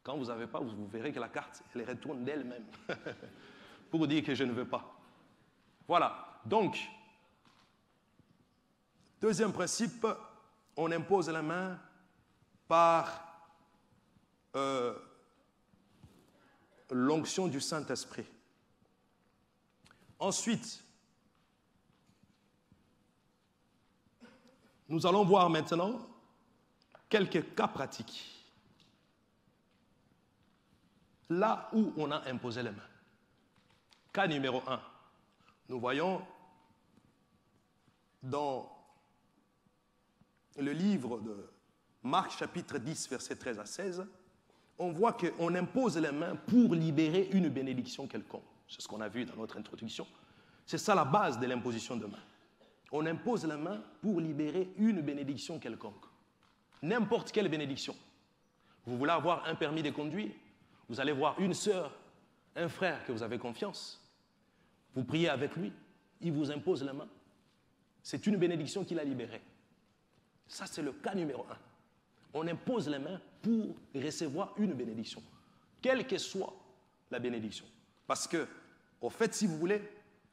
Quand vous n'avez pas, vous verrez que la carte, elle retourne d'elle-même. Pour dire que je ne veux pas. Voilà. Donc, deuxième principe, on impose la main par l'onction du Saint-Esprit. Ensuite, nous allons voir maintenant quelques cas pratiques. Là où on a imposé les mains. Cas numéro 1. Nous voyons dans le livre de Marc chapitre 10, versets 13 à 16, on voit qu'on impose les mains pour libérer une bénédiction quelconque. C'est ce qu'on a vu dans notre introduction. C'est ça la base de l'imposition de main. On impose les mains pour libérer une bénédiction quelconque. N'importe quelle bénédiction. Vous voulez avoir un permis de conduire, vous allez voir une sœur, un frère que vous avez confiance. Vous priez avec lui, il vous impose la main. C'est une bénédiction qu'il a libérée. Ça, c'est le cas numéro 1. On impose les mains pour recevoir une bénédiction, quelle que soit la bénédiction. Parce que, au fait, si vous voulez,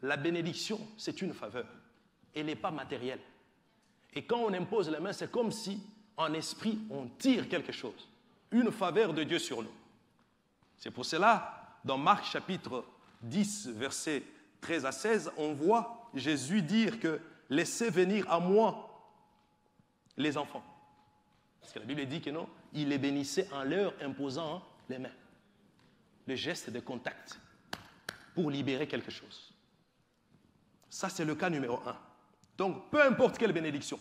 la bénédiction, c'est une faveur. Elle n'est pas matérielle. Et quand on impose les mains, c'est comme si, en esprit, on tire quelque chose. Une faveur de Dieu sur nous. C'est pour cela, dans Marc chapitre 10, versets 13 à 16, on voit Jésus dire que « Laissez venir à moi les enfants ». Parce que la Bible dit que non, il les bénissait en leur imposant les mains. Le geste de contact pour libérer quelque chose. Ça, c'est le cas numéro 1. Donc, peu importe quelle bénédiction,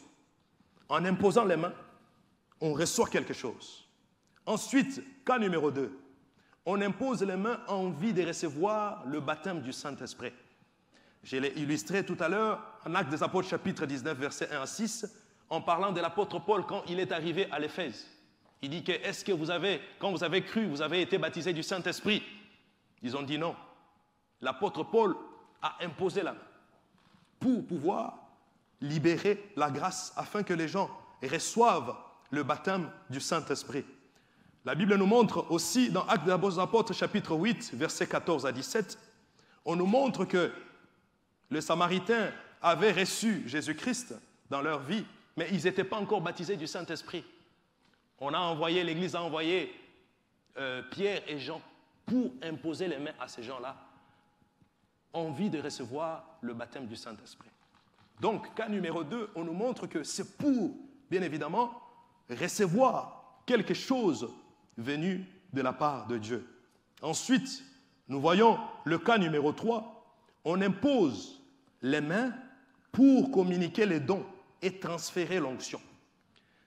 en imposant les mains, on reçoit quelque chose. Ensuite, cas numéro 2, on impose les mains en vue de recevoir le baptême du Saint-Esprit. Je l'ai illustré tout à l'heure en Actes des Apôtres, chapitre 19, versets 1 à 6, en parlant de l'apôtre Paul quand il est arrivé à l'Éphèse. Il dit que, est-ce que vous avez, quand vous avez cru, vous avez été baptisé du Saint-Esprit? Ils ont dit non. L'apôtre Paul a imposé la main pour pouvoir libérer la grâce afin que les gens reçoivent le baptême du Saint-Esprit. La Bible nous montre aussi dans Actes des Apôtres, chapitre 8, versets 14 à 17, on nous montre que les Samaritains avaient reçu Jésus-Christ dans leur vie, mais ils n'étaient pas encore baptisés du Saint-Esprit. L'Église a envoyé Pierre et Jean pour imposer les mains à ces gens-là, en vue de recevoir le baptême du Saint-Esprit. Donc, cas numéro 2, on nous montre que c'est pour, bien évidemment, recevoir quelque chose venu de la part de Dieu. Ensuite, nous voyons le cas numéro 3, on impose les mains pour communiquer les dons et transférer l'onction.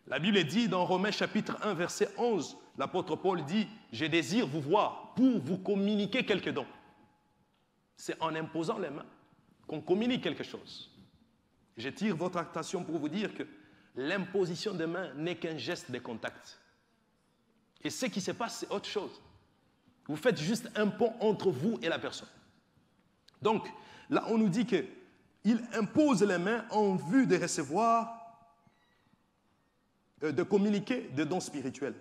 La Bible dit dans Romains chapitre 1, verset 11, l'apôtre Paul dit « Je désire vous voir pour vous communiquer quelques dons ». C'est en imposant les mains qu'on communique quelque chose. Je tire votre attention pour vous dire que l'imposition des mains n'est qu'un geste de contact. Et ce qui se passe, c'est autre chose. Vous faites juste un pont entre vous et la personne. Donc, là, on nous dit qu'il impose les mains en vue de recevoir, de communiquer des dons spirituels,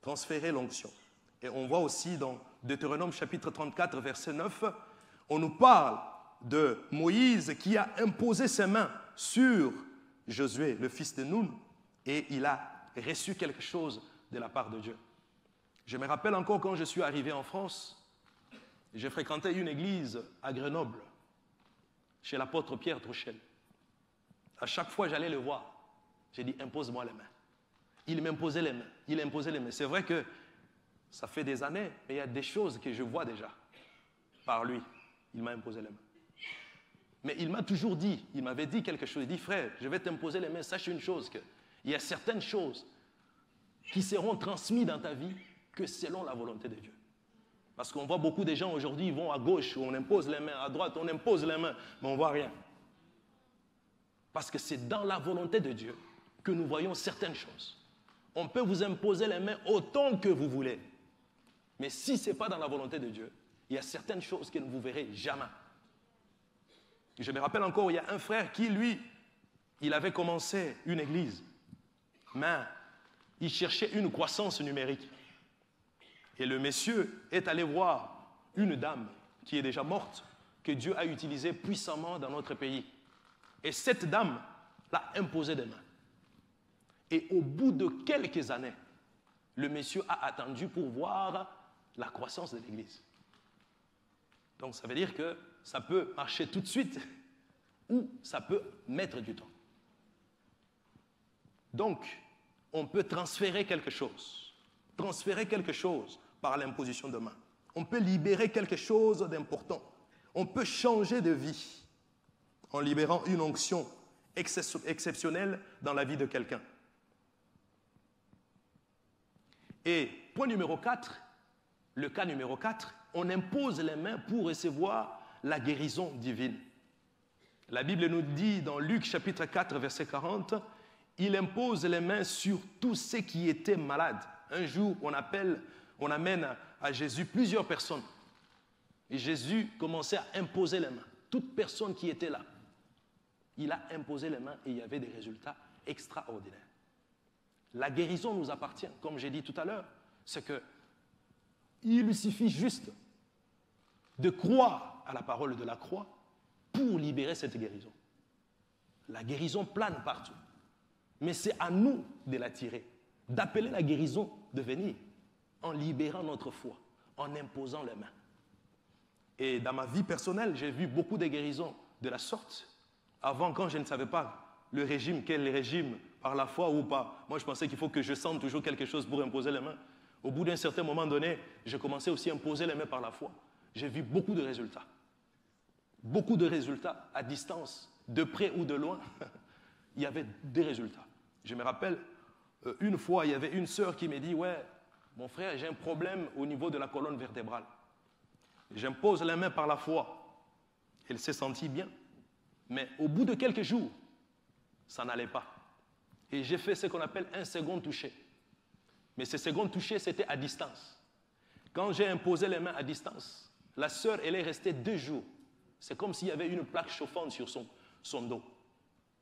transférer l'onction. Et on voit aussi dans Deutéronome chapitre 34, verset 9, on nous parle de Moïse qui a imposé ses mains sur Josué, le fils de Nun, et il a reçu quelque chose de la part de Dieu. Je me rappelle encore quand je suis arrivé en France, j'ai fréquenté une église à Grenoble, chez l'apôtre Pierre Trouchel. À chaque fois, j'allais le voir. J'ai dit, impose-moi les mains. Il m'imposait les mains. Il imposait les mains. C'est vrai que ça fait des années, mais il y a des choses que je vois déjà par lui. Il m'a imposé les mains. Mais il m'a toujours dit, il m'avait dit quelque chose. Il dit, frère, je vais t'imposer les mains. Sache une chose, qu'il y a certaines choses qui seront transmises dans ta vie que selon la volonté de Dieu. Parce qu'on voit beaucoup de gens aujourd'hui, ils vont à gauche, où on impose les mains, à droite, on impose les mains, mais on ne voit rien. Parce que c'est dans la volonté de Dieu que nous voyons certaines choses. On peut vous imposer les mains autant que vous voulez. Mais si ce n'est pas dans la volonté de Dieu, il y a certaines choses que vous ne verrez jamais. Je me rappelle encore, il y a un frère qui, lui, il avait commencé une église, mais il cherchait une croissance numérique. Et le monsieur est allé voir une dame qui est déjà morte, que Dieu a utilisée puissamment dans notre pays. Et cette dame l'a imposé des mains. Et au bout de quelques années, Le monsieur a attendu pour voir la croissance de l'Église. Donc ça veut dire que ça peut marcher tout de suite ou ça peut mettre du temps. Donc, on peut transférer quelque chose par l'imposition de main. On peut libérer quelque chose d'important. On peut changer de vie en libérant une onction exceptionnelle dans la vie de quelqu'un. Et point numéro 4, le cas numéro 4, on impose les mains pour recevoir la guérison divine. La Bible nous dit dans Luc chapitre 4, verset 40, « Il impose les mains sur tous ceux qui étaient malades. » Un jour, on amène à Jésus plusieurs personnes. Et Jésus commençait à imposer les mains. Toute personne qui était là, il a imposé les mains et il y avait des résultats extraordinaires. La guérison nous appartient, comme j'ai dit tout à l'heure. C'est qu'il suffit juste de croire à la parole de la croix pour libérer cette guérison. La guérison plane partout. Mais c'est à nous de l'attirer, d'appeler la guérison de venir en libérant notre foi, en imposant les mains. Et dans ma vie personnelle, j'ai vu beaucoup de guérisons de la sorte. Avant, quand je ne savais pas le régime, quel régime, par la foi ou pas, moi je pensais qu'il faut que je sente toujours quelque chose pour imposer les mains. Au bout d'un certain moment donné, j'ai commencé aussi à imposer les mains par la foi. J'ai vu beaucoup de résultats. Beaucoup de résultats à distance, de près ou de loin. Il y avait des résultats. Je me rappelle, une fois, il y avait une sœur qui m'a dit « Ouais, mon frère, j'ai un problème au niveau de la colonne vertébrale. J'impose les mains par la foi. » Elle s'est sentie bien. Mais au bout de quelques jours, ça n'allait pas. Et j'ai fait ce qu'on appelle un second toucher. Mais ce second toucher, c'était à distance. Quand j'ai imposé les mains à distance, la sœur, elle est restée 2 jours. C'est comme s'il y avait une plaque chauffante sur son dos.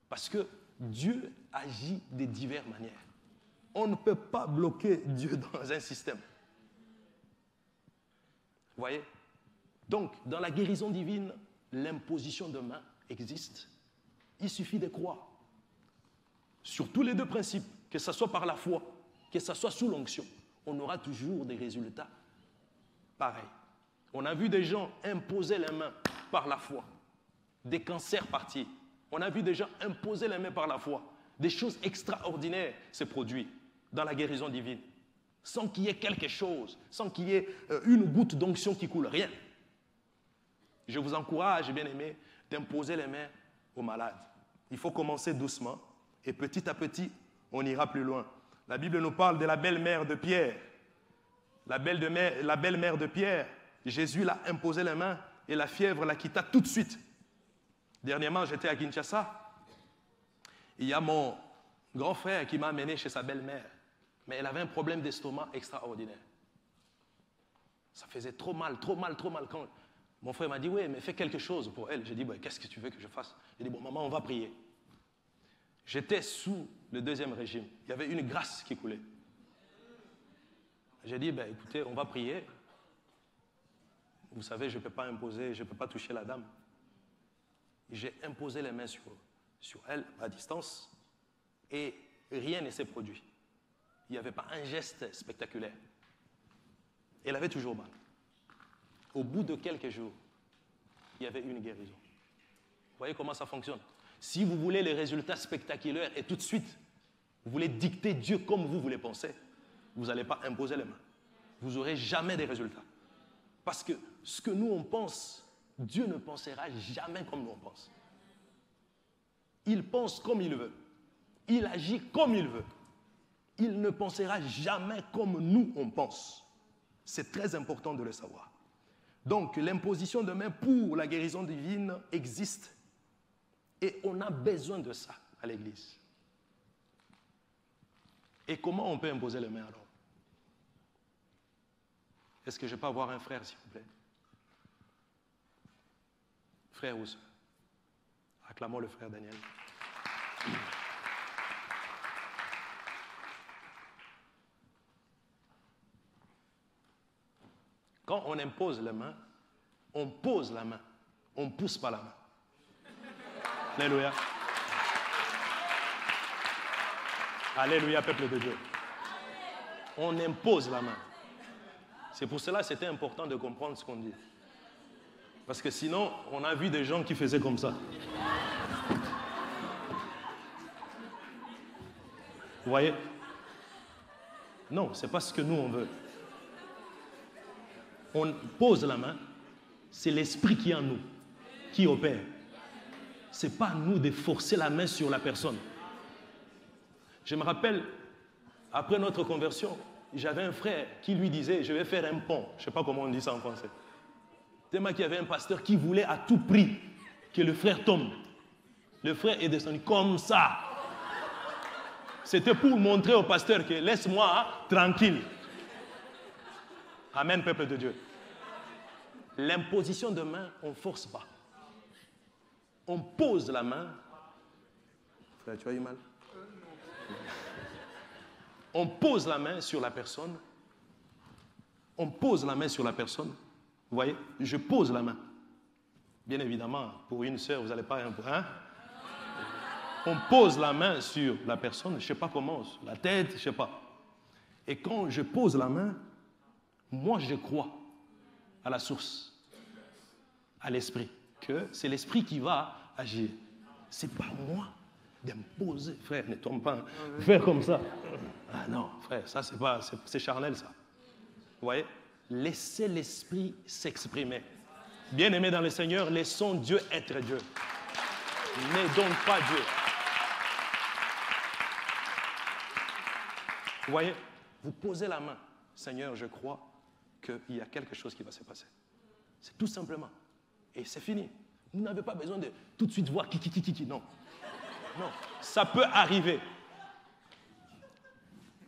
Parce que Dieu agit de diverses manières. On ne peut pas bloquer Dieu dans un système. Vous voyez? Donc, dans la guérison divine, l'imposition de main existe. Il suffit de croire. Sur tous les 2 principes, que ce soit par la foi, que ce soit sous l'onction, on aura toujours des résultats pareils. On a vu des gens imposer les mains par la foi, des cancers partir. On a vu des gens imposer les mains par la foi. Des choses extraordinaires se produisent dans la guérison divine, sans qu'il y ait quelque chose, sans qu'il y ait une goutte d'onction qui coule, rien. Je vous encourage, bien aimé, d'imposer les mains aux malades. Il faut commencer doucement et petit à petit, on ira plus loin. La Bible nous parle de la belle-mère de Pierre. La belle-mère de Pierre, Jésus l'a imposé les mains et la fièvre la quitta tout de suite. Dernièrement, j'étais à Kinshasa. Il y a mon grand frère qui m'a amené chez sa belle-mère. Mais elle avait un problème d'estomac extraordinaire. Ça faisait trop mal. Quand mon frère m'a dit, oui, mais fais quelque chose pour elle. J'ai dit, bah, qu'est-ce que tu veux que je fasse? J'ai dit, bon, maman, on va prier. J'étais sous le 2e régime. Il y avait une grâce qui coulait. J'ai dit, bah, écoutez, on va prier. Vous savez, je ne peux pas imposer, je ne peux pas toucher la dame. J'ai imposé les mains sur elle à distance et rien ne s'est produit. Il n'y avait pas un geste spectaculaire. Elle avait toujours mal. Au bout de quelques jours, il y avait une guérison. Vous voyez comment ça fonctionne? Si vous voulez les résultats spectaculaires et tout de suite, vous voulez dicter Dieu comme vous voulez penser, vous n'allez pas imposer les mains. Vous n'aurez jamais des résultats. Parce que ce que nous on pense, Dieu ne pensera jamais comme nous on pense. Il pense comme il veut. Il agit comme il veut. Il ne pensera jamais comme nous on pense. C'est très important de le savoir. Donc, l'imposition de main pour la guérison divine existe. Et on a besoin de ça à l'Église. Et comment on peut imposer les mains alors? Est-ce que je peux avoir un frère, s'il vous plaît? Frère ou sœur? Acclamons le frère Daniel. Quand on impose la main, on pose la main, on ne pousse pas la main. Alléluia. Alléluia, peuple de Dieu. On impose la main. C'est pour cela que c'était important de comprendre ce qu'on dit. Parce que sinon, on a vu des gens qui faisaient comme ça. Vous voyez? Non, ce n'est pas ce que nous, on veut. On pose la main, c'est l'esprit qui est en nous, qui opère. Ce n'est pas à nous de forcer la main sur la personne. Je me rappelle, après notre conversion, j'avais un frère qui lui disait, je vais faire un pont. Je ne sais pas comment on dit ça en français. Tellement qu'il y avait un pasteur qui voulait à tout prix que le frère tombe. Le frère est descendu comme ça. C'était pour montrer au pasteur que laisse-moi tranquille. Amen, peuple de Dieu. L'imposition de main, on ne force pas. On pose la main. Frère, tu as eu mal? On pose la main sur la personne. On pose la main sur la personne. Vous voyez? Je pose la main. Bien évidemment, pour une sœur, vous n'allez pas... Hein? On pose la main sur la personne, je ne sais pas comment, sur la tête, je ne sais pas. Et quand je pose la main, moi je crois à la source, à l'esprit, que c'est l'esprit qui va agir. Ce n'est pas moi d'imposer, frère, ne tombe pas, faire comme ça. Ah non, frère, ça c'est charnel ça. Vous voyez? Laissez l'esprit s'exprimer. Bien-aimés dans le Seigneur, laissons Dieu être Dieu. Ne donne pas Dieu. Vous voyez, vous posez la main. Seigneur, je crois qu'il y a quelque chose qui va se passer. C'est tout simplement. Et c'est fini. Vous n'avez pas besoin de tout de suite voir qui. Non. Non. Ça peut arriver.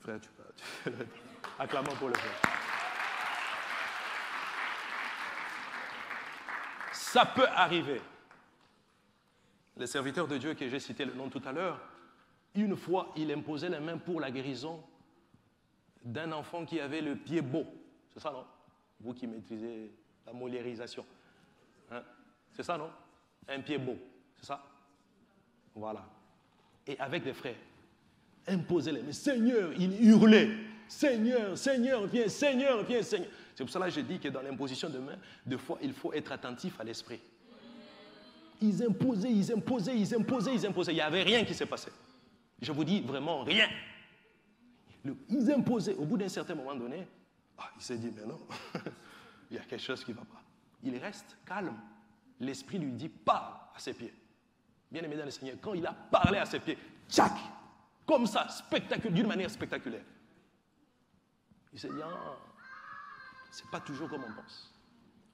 Frère, tu peux. Acclamons pour le frère. Ça peut arriver. Le serviteur de Dieu que j'ai cité le nom tout à l'heure, une fois, il imposait les mains pour la guérison d'un enfant qui avait le pied beau. C'est ça, non? Vous qui maîtrisez la molérisation. Hein? C'est ça, non? Un pied beau. C'est ça? Voilà. Et avec des frères, imposez les mains. Seigneur, il hurlait. Seigneur, Seigneur, viens, Seigneur, viens, Seigneur. C'est pour cela que je dis que dans l'imposition de main, des fois, il faut être attentif à l'esprit. Ils imposaient. Il n'y avait rien qui s'est passé. Je vous dis vraiment rien. Ils imposaient. Au bout d'un certain moment donné, il s'est dit, mais non, il y a quelque chose qui ne va pas. Il reste calme. L'esprit lui dit, pas à ses pieds. Bien-aimé dans le Seigneur, quand il a parlé à ses pieds, tchac, comme ça, d'une manière spectaculaire. Il s'est dit, c'est pas toujours comme on pense.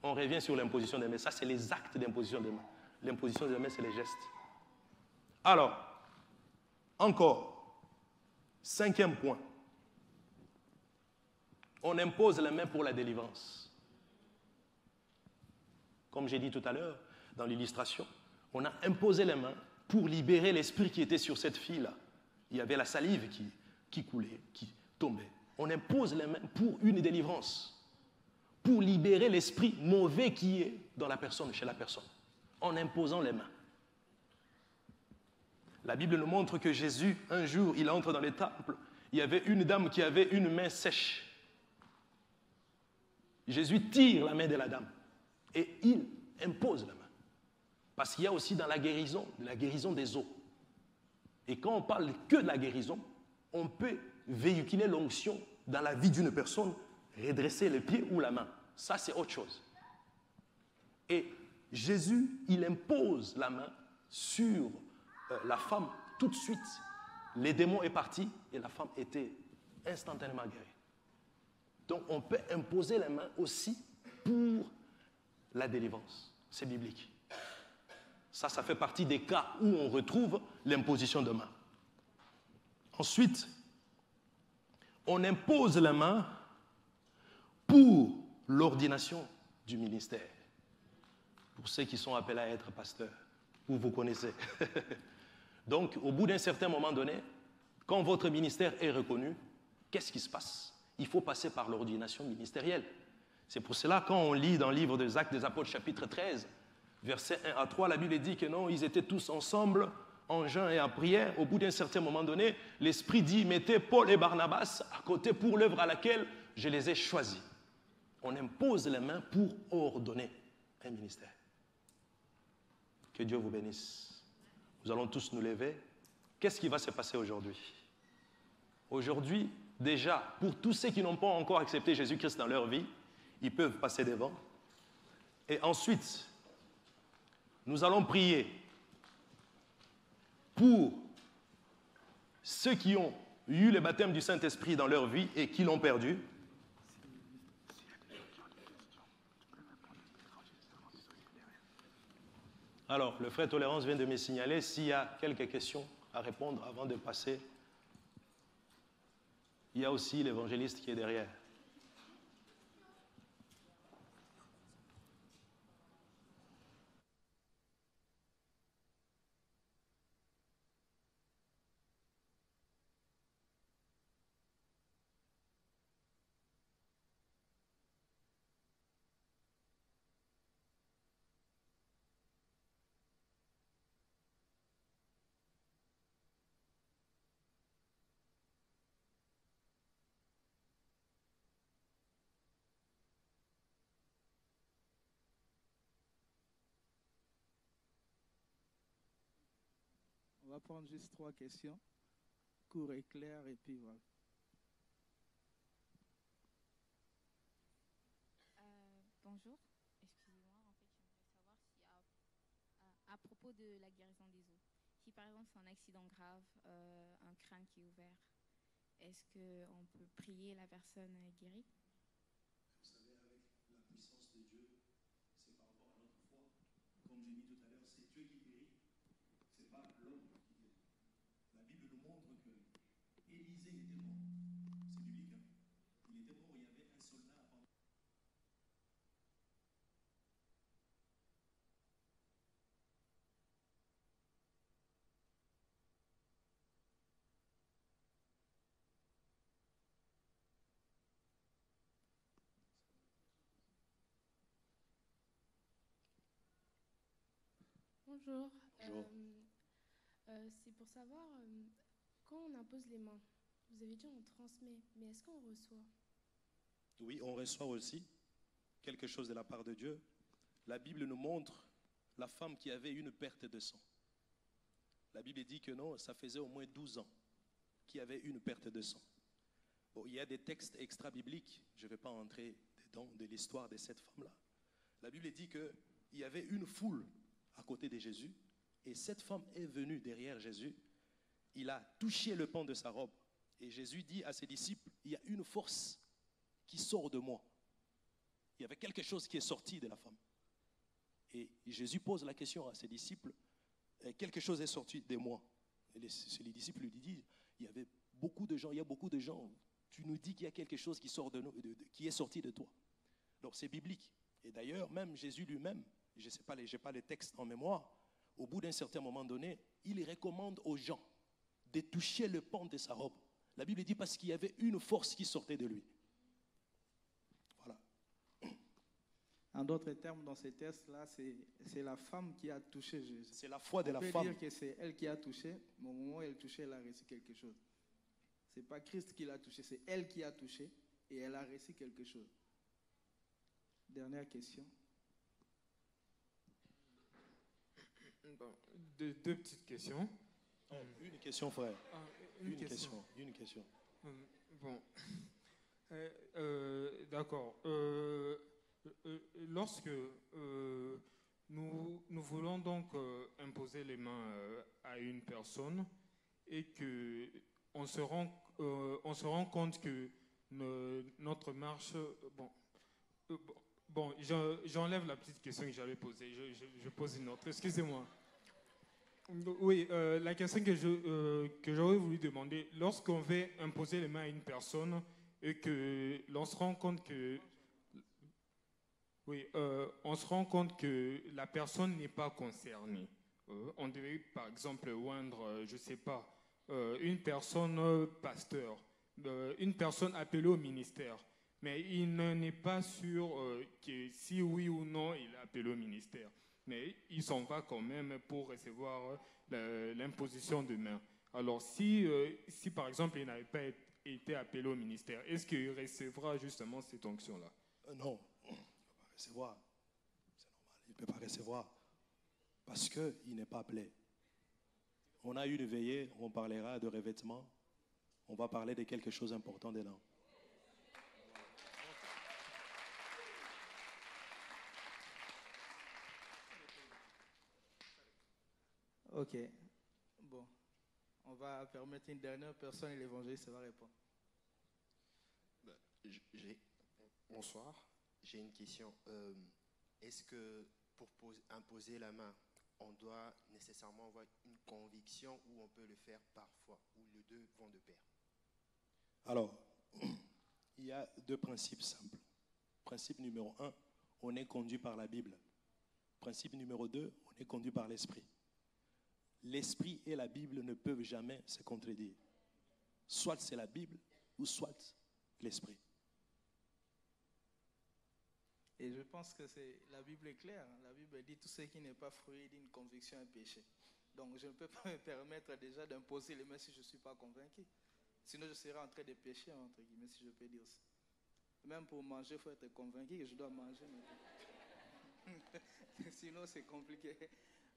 On revient sur l'imposition des mains. Ça, c'est les actes d'imposition des mains. L'imposition des mains, c'est les gestes. Alors, encore, 5e point. On impose les mains pour la délivrance. Comme j'ai dit tout à l'heure, dans l'illustration, on a imposé les mains pour libérer l'esprit qui était sur cette fille-là. Il y avait la salive qui coulait, qui tombait. On impose les mains pour une délivrance, pour libérer l'esprit mauvais qui est dans la personne, chez la personne, en imposant les mains. La Bible nous montre que Jésus, un jour, il entre dans le temple, il y avait une dame qui avait une main sèche. Jésus tire la main de la dame et il impose la main. Parce qu'il y a aussi dans la guérison des os. Et quand on parle que de la guérison, on peut véhiculer l'onction dans la vie d'une personne, redresser le pied ou la main. Ça, c'est autre chose. Et Jésus, il impose la main sur la femme tout de suite. Les démons est parti et la femme était instantanément guérie. Donc, on peut imposer la main aussi pour la délivrance. C'est biblique. Ça fait partie des cas où on retrouve l'imposition de main. Ensuite, on impose la main pour l'ordination du ministère. Pour ceux qui sont appelés à être pasteurs, vous connaissez. Donc, au bout d'un certain moment donné, quand votre ministère est reconnu, qu'est-ce qui se passe? Il faut passer par l'ordination ministérielle. C'est pour cela, quand on lit dans le livre des Actes des Apôtres, chapitre 13, versets 1 à 3, la Bible dit que non, ils étaient tous ensemble en jeûne et en prière, au bout d'un certain moment donné, l'Esprit dit, mettez Paul et Barnabas à côté pour l'œuvre à laquelle je les ai choisis. On impose les mains pour ordonner un ministère. Que Dieu vous bénisse. Nous allons tous nous lever. Qu'est-ce qui va se passer aujourd'hui? Aujourd'hui, déjà, pour tous ceux qui n'ont pas encore accepté Jésus-Christ dans leur vie, ils peuvent passer devant. Et ensuite, nous allons prier pour ceux qui ont eu le baptême du Saint-Esprit dans leur vie et qui l'ont perdu. Alors, le frère Tolérance vient de me signaler s'il y a quelques questions à répondre avant de passer. Il y a aussi l'évangéliste qui est derrière. On va prendre juste 3 questions, courtes et claires, et puis voilà. Bonjour, excusez-moi, en fait j'aimerais savoir si à propos de la guérison des os, si par exemple c'est un accident grave, un crâne qui est ouvert, est-ce qu'on peut prier la personne guérie? Vous savez, avec la puissance de Dieu, c'est par rapport à notre foi. Comme j'ai dit tout à l'heure, c'est Dieu qui guérit, c'est pas l'homme qui guérit. La Bible nous montre que Élisée était mort. C'est biblique, hein? Il était mort, il y avait un soldat à part. Bonjour. Bonjour. C'est pour savoir, quand on impose les mains, vous avez dit on transmet, mais est-ce qu'on reçoit? Oui, on reçoit aussi quelque chose de la part de Dieu. La Bible nous montre la femme qui avait une perte de sang. La Bible dit que non, ça faisait au moins 12 ans qu'il y avait une perte de sang. Bon, il y a des textes extra-bibliques, je ne vais pas entrer dedans de l'histoire de cette femme-là. La Bible dit qu'il y avait une foule à côté de Jésus, et cette femme est venue derrière Jésus. Il a touché le pan de sa robe, et Jésus dit à ses disciples, il y a une force qui sort de moi. Il y avait quelque chose qui est sorti de la femme. Et Jésus pose la question à ses disciples, quelque chose est sorti de moi. Et les disciples lui disent, il y avait beaucoup de gens, tu nous dis qu'il y a quelque chose qui sort de nous, qui est sorti de toi. Donc c'est biblique. Et d'ailleurs, même Jésus lui-même, je n'ai pas les textes en mémoire, au bout d'un certain moment donné, il recommande aux gens de toucher le pan de sa robe. La Bible dit parce qu'il y avait une force qui sortait de lui. Voilà. En d'autres termes, dans ces tests-là, c'est la femme qui a touché Jésus. C'est la foi de la femme. On peut dire que c'est elle qui a touché, mais au moment où elle touchait, elle a reçu quelque chose. Ce n'est pas Christ qui l'a touché, c'est elle qui a touché et elle a reçu quelque chose. Dernière question. Bon, deux petites questions. Une question, frère. Une question. Une question. Bon. D'accord. Lorsque nous voulons donc imposer les mains à une personne et que on se rend compte que notre marche... Bon, j'enlève la petite question que j'avais posée. Je pose une autre. Excusez-moi. Oui, la question que j'aurais voulu demander, lorsqu'on veut imposer les mains à une personne et que l'on se rend compte que... Oui, on se rend compte que la personne n'est pas concernée. On devait, par exemple, oindre, je ne sais pas, une personne pasteur, une personne appelée au ministère. Mais il n'est pas sûr que si oui ou non il est appelé au ministère. mais il s'en va quand même pour recevoir l'imposition de main. Alors, si par exemple, il n'avait pas été appelé au ministère, est-ce qu'il recevra justement cette onction-là? Non, il ne peut pas recevoir. C'est normal, il ne peut pas recevoir parce qu'il n'est pas appelé. On a une veillée, on parlera de revêtement, on va parler de quelque chose d'important dedans. Ok. Bon. On va permettre une dernière personne et l'évangéliste va répondre. Bonsoir. J'ai une question. Est-ce que pour imposer la main, on doit nécessairement avoir une conviction ou on peut le faire parfois, ou les deux vont de pair? Alors, il y a deux principes simples. Principe numéro 1, on est conduit par la Bible. Principe numéro 2, on est conduit par l'Esprit. L'Esprit et la Bible ne peuvent jamais se contredire. Soit c'est la Bible ou soit l'Esprit. Et je pense que la Bible est claire. La Bible dit tout ce qui n'est pas fruit d'une conviction est péché. Donc je ne peux pas me permettre déjà d'imposer les mains si je ne suis pas convaincu. Sinon je serai en train de pécher, entre guillemets, si je peux dire ça. Même pour manger, il faut être convaincu que je dois manger. Sinon c'est compliqué.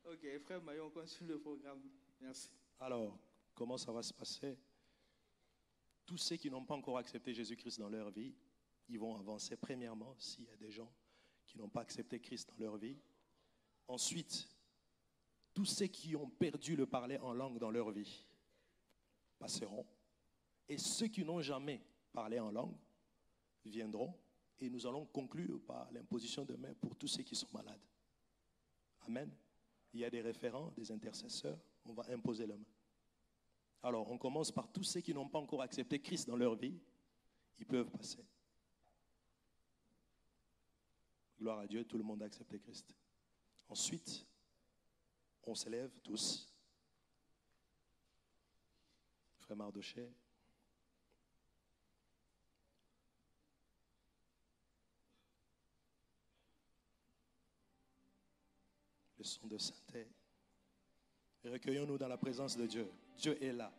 Ok, frère Maillon, on continue le programme. Merci. Alors, comment ça va se passer? Tous ceux qui n'ont pas encore accepté Jésus-Christ dans leur vie, ils vont avancer premièrement s'il y a des gens qui n'ont pas accepté Christ dans leur vie. Ensuite, tous ceux qui ont perdu le parler en langue dans leur vie passeront. Et ceux qui n'ont jamais parlé en langue viendront. Et nous allons conclure par l'imposition de main pour tous ceux qui sont malades. Amen. Il y a des référents, des intercesseurs. On va imposer la main. Alors, on commence par tous ceux qui n'ont pas encore accepté Christ dans leur vie. Ils peuvent passer. Gloire à Dieu, tout le monde a accepté Christ. Ensuite, on s'élève tous. Frère Mardoché. Le son de sainteté. Recueillons-nous dans la présence de Dieu. Dieu est là.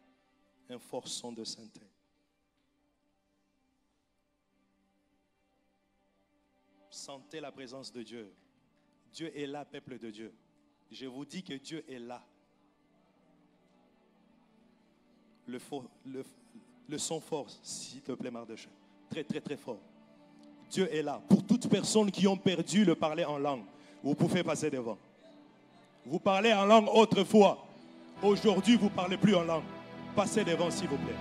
Un fort son de sainteté. Sentez la présence de Dieu. Dieu est là, peuple de Dieu. Je vous dis que Dieu est là. Le son fort, s'il te plaît, Mardoché. Très, très, très fort. Dieu est là. Pour toutes personnes qui ont perdu le parler en langue, vous pouvez passer devant. Vous parlez en langue autrefois. Aujourd'hui, vous ne parlez plus en langue. Passez devant, s'il vous plaît.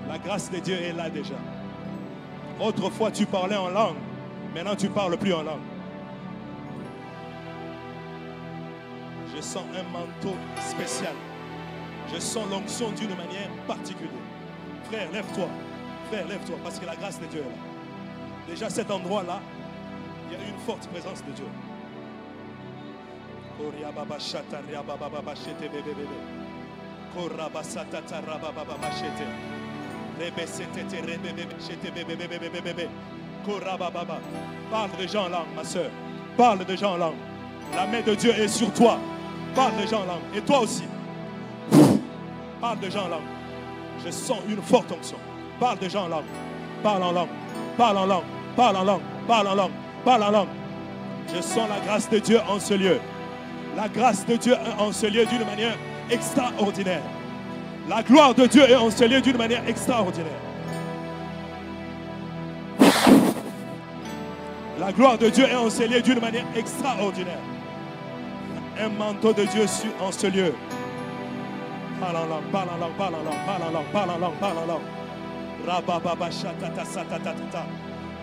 La grâce de Dieu est là déjà. Autrefois, tu parlais en langue. Maintenant, tu ne parles plus en langue. Je sens un manteau spécial. Je sens l'onction d'une manière particulière. Frère, lève-toi. Frère, lève-toi, parce que la grâce de Dieu est là. Déjà, cet endroit-là, il y a une forte présence de Dieu. Parle déjà en langue, ma soeur. Parle déjà en langue. La main de Dieu est sur toi. Parle déjà en langue. Et toi aussi. Parle déjà en langue. Je sens une forte onction. Parle déjà en langue. Parle en langue. Parle en langue. Parle en langue. Parle en langue. Parle en langue. Je sens la grâce de Dieu en ce lieu. La grâce de Dieu est en ce lieu d'une manière extraordinaire. La gloire de Dieu est en ce lieu d'une manière extraordinaire. La gloire de Dieu est en ce lieu d'une manière extraordinaire. Un manteau de Dieu en ce lieu. Parle en langue, parle en langue, parle en langue, parle en langue, parle en langue, parle en langue. Rabababa shatata satatatata.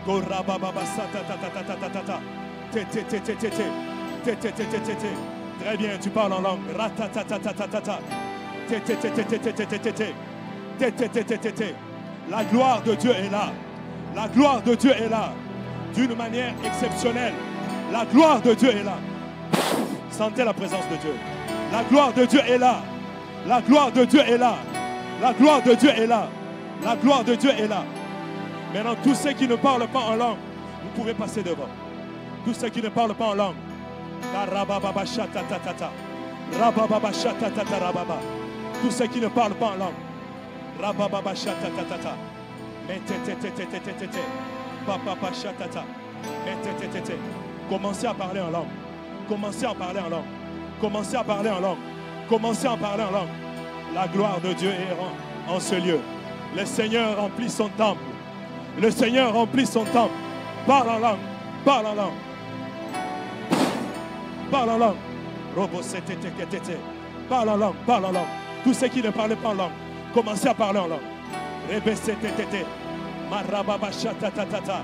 Go rabababa satatatatata. Très bien, tu parles en langue. Ratatatatata. La gloire de Dieu est là. La gloire de Dieu est là. D'une manière exceptionnelle. La gloire de Dieu est là. Sentez la présence de Dieu. La gloire de Dieu est là. La gloire de Dieu est là. La gloire de Dieu est là. La gloire de Dieu est là. Maintenant, tous ceux qui ne parlent pas en langue, vous pouvez passer devant. Tous ceux qui ne parlent pas en langue. Tous ceux qui ne parlent pas en langue. Commencez à parler en langue. Commencez à parler en langue. Commencez à parler en langue. Commencez à parler en langue. La gloire de Dieu est en ce lieu. Le Seigneur remplit son temple. Le Seigneur remplit son temple. Parle en langue. Parle en langue. Parle en langue. Parle en langue. Parle en langue. Tous ceux qui ne parlent pas en langue, commencez à parler en langue. Rebesetetete. Marababashatatata.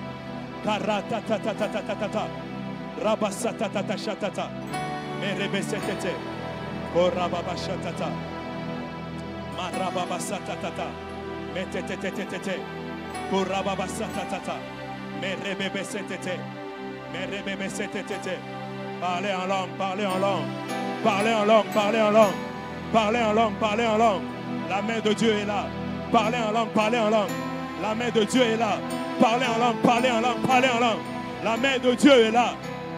Karatatatatatatata. Rabasatatatata. Merebesetete. Korababashatata. Marababasatata. Metetetetete. Korababasatata. Merebebesetete. Merebebesetete. Parlez en langue, parlez en langue. Parlez en langue, parlez en langue. Parlez en langue, parlez en langue. La main de Dieu est là. Parlez en langue, parlez en langue. La main de Dieu est là. Parlez en langue, parlez en langue, parlez en langue. La main de Dieu est là.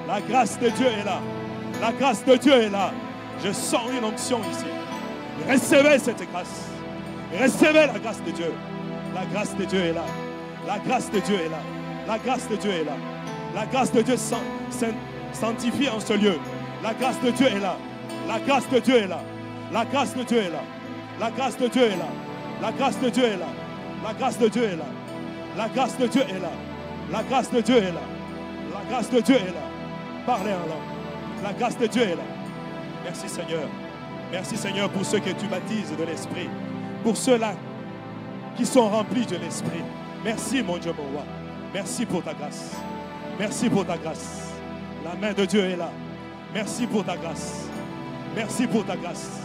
La grâce de Dieu est là. La grâce de Dieu est là. Je sens une onction ici. Recevez cette grâce. Recevez la grâce de Dieu. La grâce de Dieu est là. La grâce de Dieu est là. La grâce de Dieu est là. La grâce de Dieu sanctifie en ce lieu. La grâce de Dieu est là. La grâce de Dieu est là. La grâce de Dieu est là. La grâce de Dieu est là. La grâce de Dieu est là. La grâce de Dieu est là. La grâce de Dieu est là. La grâce de Dieu est là. La grâce de Dieu est là. Parlez en langue. La grâce de Dieu est là. Merci Seigneur. Merci Seigneur pour ceux que tu baptises de l'Esprit. Pour ceux-là qui sont remplis de l'Esprit. Merci mon Dieu, mon roi. Merci pour ta grâce. Merci pour ta grâce. La main de Dieu est là. Merci pour ta grâce. Merci pour ta grâce.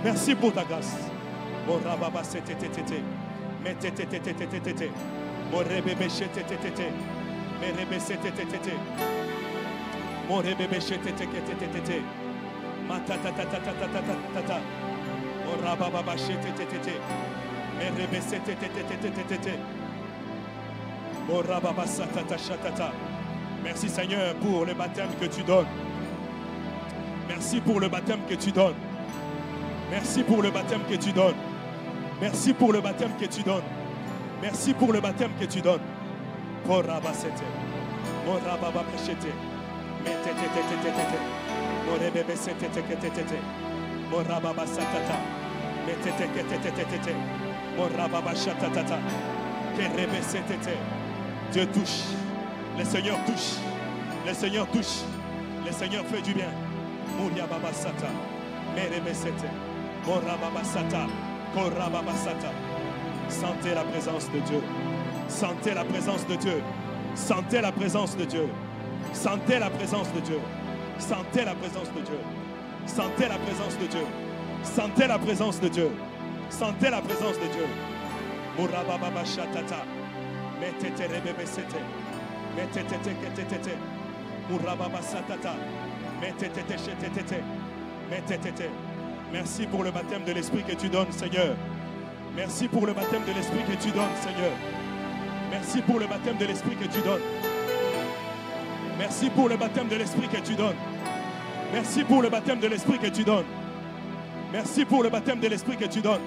Merci pour ta grâce. Mon rababa setetetete. Metetetetetetete. Mon rebebe shetetetete. Mon rebe setetetete. Mon rebebe shetetetetete. Matatatatatatatata. Mon rababa shetetetete. Mon rebe setetetetete. Mon rababa satata shatata. Merci Seigneur pour le baptême que tu donnes. Merci pour le baptême que tu donnes. Merci pour le baptême que tu donnes. Merci pour le baptême que tu donnes. Merci pour le baptême que tu donnes. Korabasete. Morabababashete. Metetetetetete. Morebebesetetetetete. Morababasatata. Metetetetetete. Morababashatatata. Kerebesetete. Dieu touche. Le Seigneur touche. Le Seigneur touche. Le Seigneur fait du bien. Mouria babasata. Merebesete. Morababasata. Korababasata. Sentez la présence de Dieu. Sentez la présence de Dieu. Sentez la présence de Dieu. Sentez la présence de Dieu. Sentez la présence de Dieu. Sentez la présence de Dieu. Sentez la présence de Dieu. Sentez la présence de Dieu. Murababashatata. Metete rebebesete. Metete ketete. Murababasatata. Metete shetetete. Metete. Merci pour le baptême de l'Esprit que tu donnes, Seigneur. Merci pour le baptême de l'Esprit que tu donnes, Seigneur. Merci pour le baptême de l'Esprit que tu donnes. Merci pour le baptême de l'Esprit que tu donnes. Merci pour le baptême de l'Esprit que tu donnes. Merci pour le baptême de l'Esprit que tu donnes.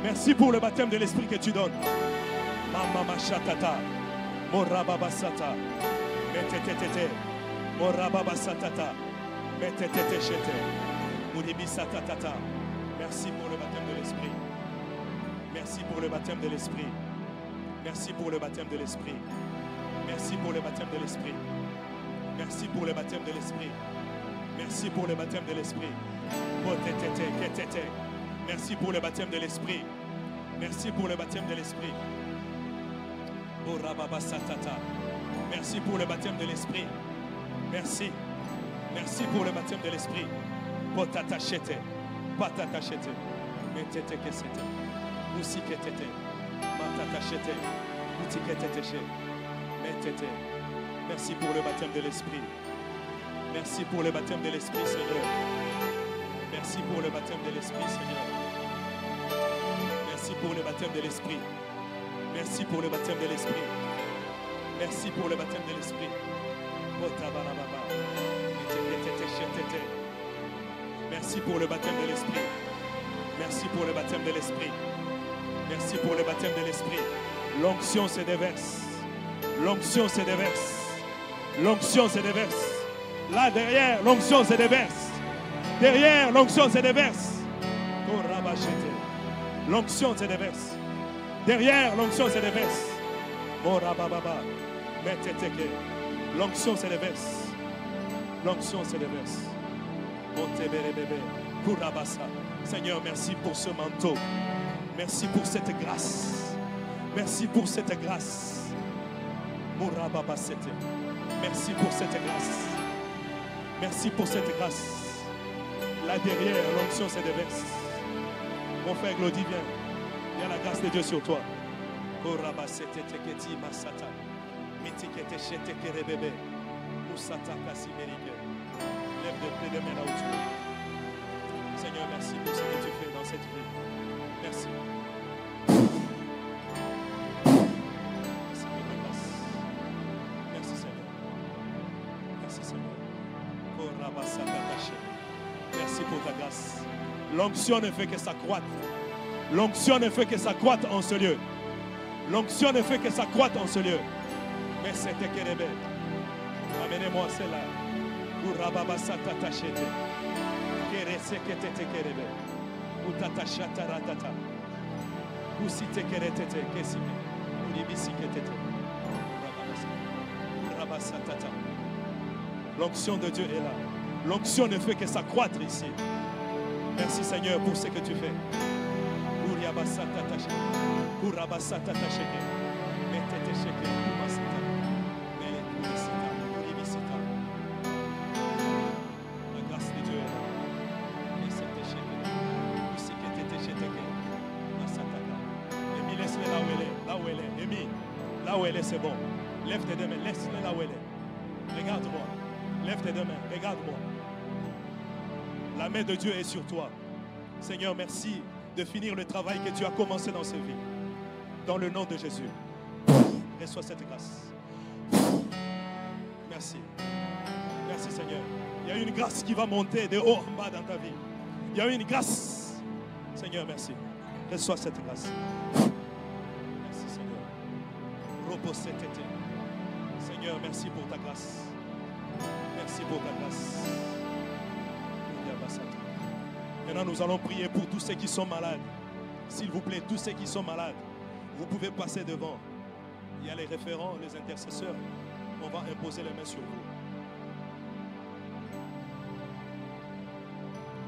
Merci pour le baptême de l'Esprit que tu donnes. Mama shatata. Morababasata. Metetete. Morababasatata. Metetete shete. Mudibisatata. Merci pour le baptême de l'Esprit. Merci pour le baptême de l'Esprit. Merci pour le baptême de l'Esprit. Merci pour le baptême de l'Esprit. Merci pour le baptême de l'Esprit. Merci pour le baptême de l'Esprit. Merci pour le baptême de l'Esprit. Merci pour le baptême de l'Esprit. Merci pour le baptême de l'Esprit. Merci. Merci pour le baptême de l'Esprit. Potatachete. Patatachete. Metete kesete. Usiketete. Matatachete. Utiketeteche. Metete. Merci pour le baptême de l'Esprit. Merci pour le baptême de l'Esprit, Seigneur. Merci pour le baptême de l'Esprit, Seigneur. Merci pour le baptême de l'Esprit. Merci pour le baptême de l'Esprit. Merci pour le baptême de l'Esprit. Merci pour le baptême de l'Esprit. Merci pour le baptême de l'Esprit. Merci pour le baptême de l'Esprit. L'onction se déverse. L'onction se déverse. L'onction se déverse. Là derrière, l'onction se déverse. Derrière, l'onction se déverse. L'onction se déverse. Derrière, l'onction se déverse. L'onction se déverse. L'onction se déverse. Seigneur, merci pour ce manteau. Merci pour cette grâce. Merci pour cette grâce. Merci pour cette grâce. Merci pour cette grâce. Là derrière, l'onction se déverse. Mon frère Glody, viens. Il y a la grâce de Dieu sur toi. Lève tes mains là où tu es. Seigneur, merci pour ce que tu fais dans cette vie. Merci. Merci pour ta grâce. Merci Seigneur. Merci Seigneur. Merci pour ta grâce. L'onction ne fait que s'accroître. L'onction ne fait que s'accroître en ce lieu. L'onction ne fait que s'accroître en ce lieu. Mais c'était Kérébé. Amenez-moi celle-là. Urababasata tachete. Keresekete kerebe. Utatachata ratata. Usite keretete kesime. Ulibisiketete. Urabasatata. L'onction de Dieu est là. L'onction ne fait que s'accroître ici. Merci Seigneur pour ce que tu fais. Uriabasata tachete. Urabasata tachete. Metete cheke. Umasata. Là où elle est, c'est bon. Lève tes deux mains, laisse-la là où elle est. Regarde-moi. Lève tes deux mains, regarde-moi. La main de Dieu est sur toi. Seigneur, merci de finir le travail que tu as commencé dans ces vies. Dans le nom de Jésus. Reçois cette grâce. Merci. Merci Seigneur. Il y a une grâce qui va monter de haut en bas dans ta vie. Il y a une grâce. Seigneur, merci. Reçois cette grâce. Seigneur, merci pour ta grâce. Merci pour ta grâce. Maintenant, nous allons prier pour tous ceux qui sont malades. S'il vous plaît, tous ceux qui sont malades, vous pouvez passer devant. Il y a les référents, les intercesseurs. On va imposer les mains sur vous.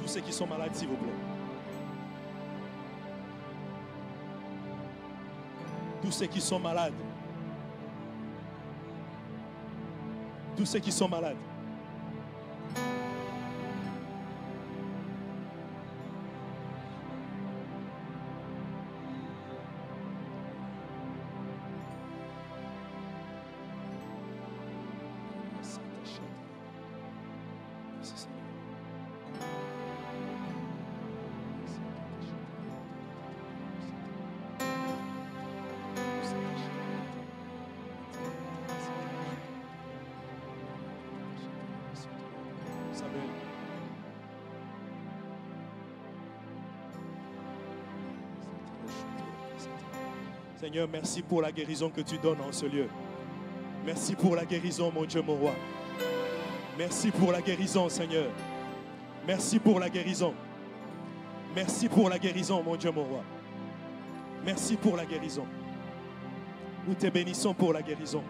Tous ceux qui sont malades, s'il vous plaît. Tous ceux qui sont malades. Tous ceux qui sont malades. Seigneur, merci pour la guérison que tu donnes en ce lieu. Merci pour la guérison, mon Dieu, mon roi. Merci pour la guérison, Seigneur. Merci pour la guérison. Merci pour la guérison, mon Dieu, mon roi. Merci pour la guérison. Nous te bénissons pour la guérison.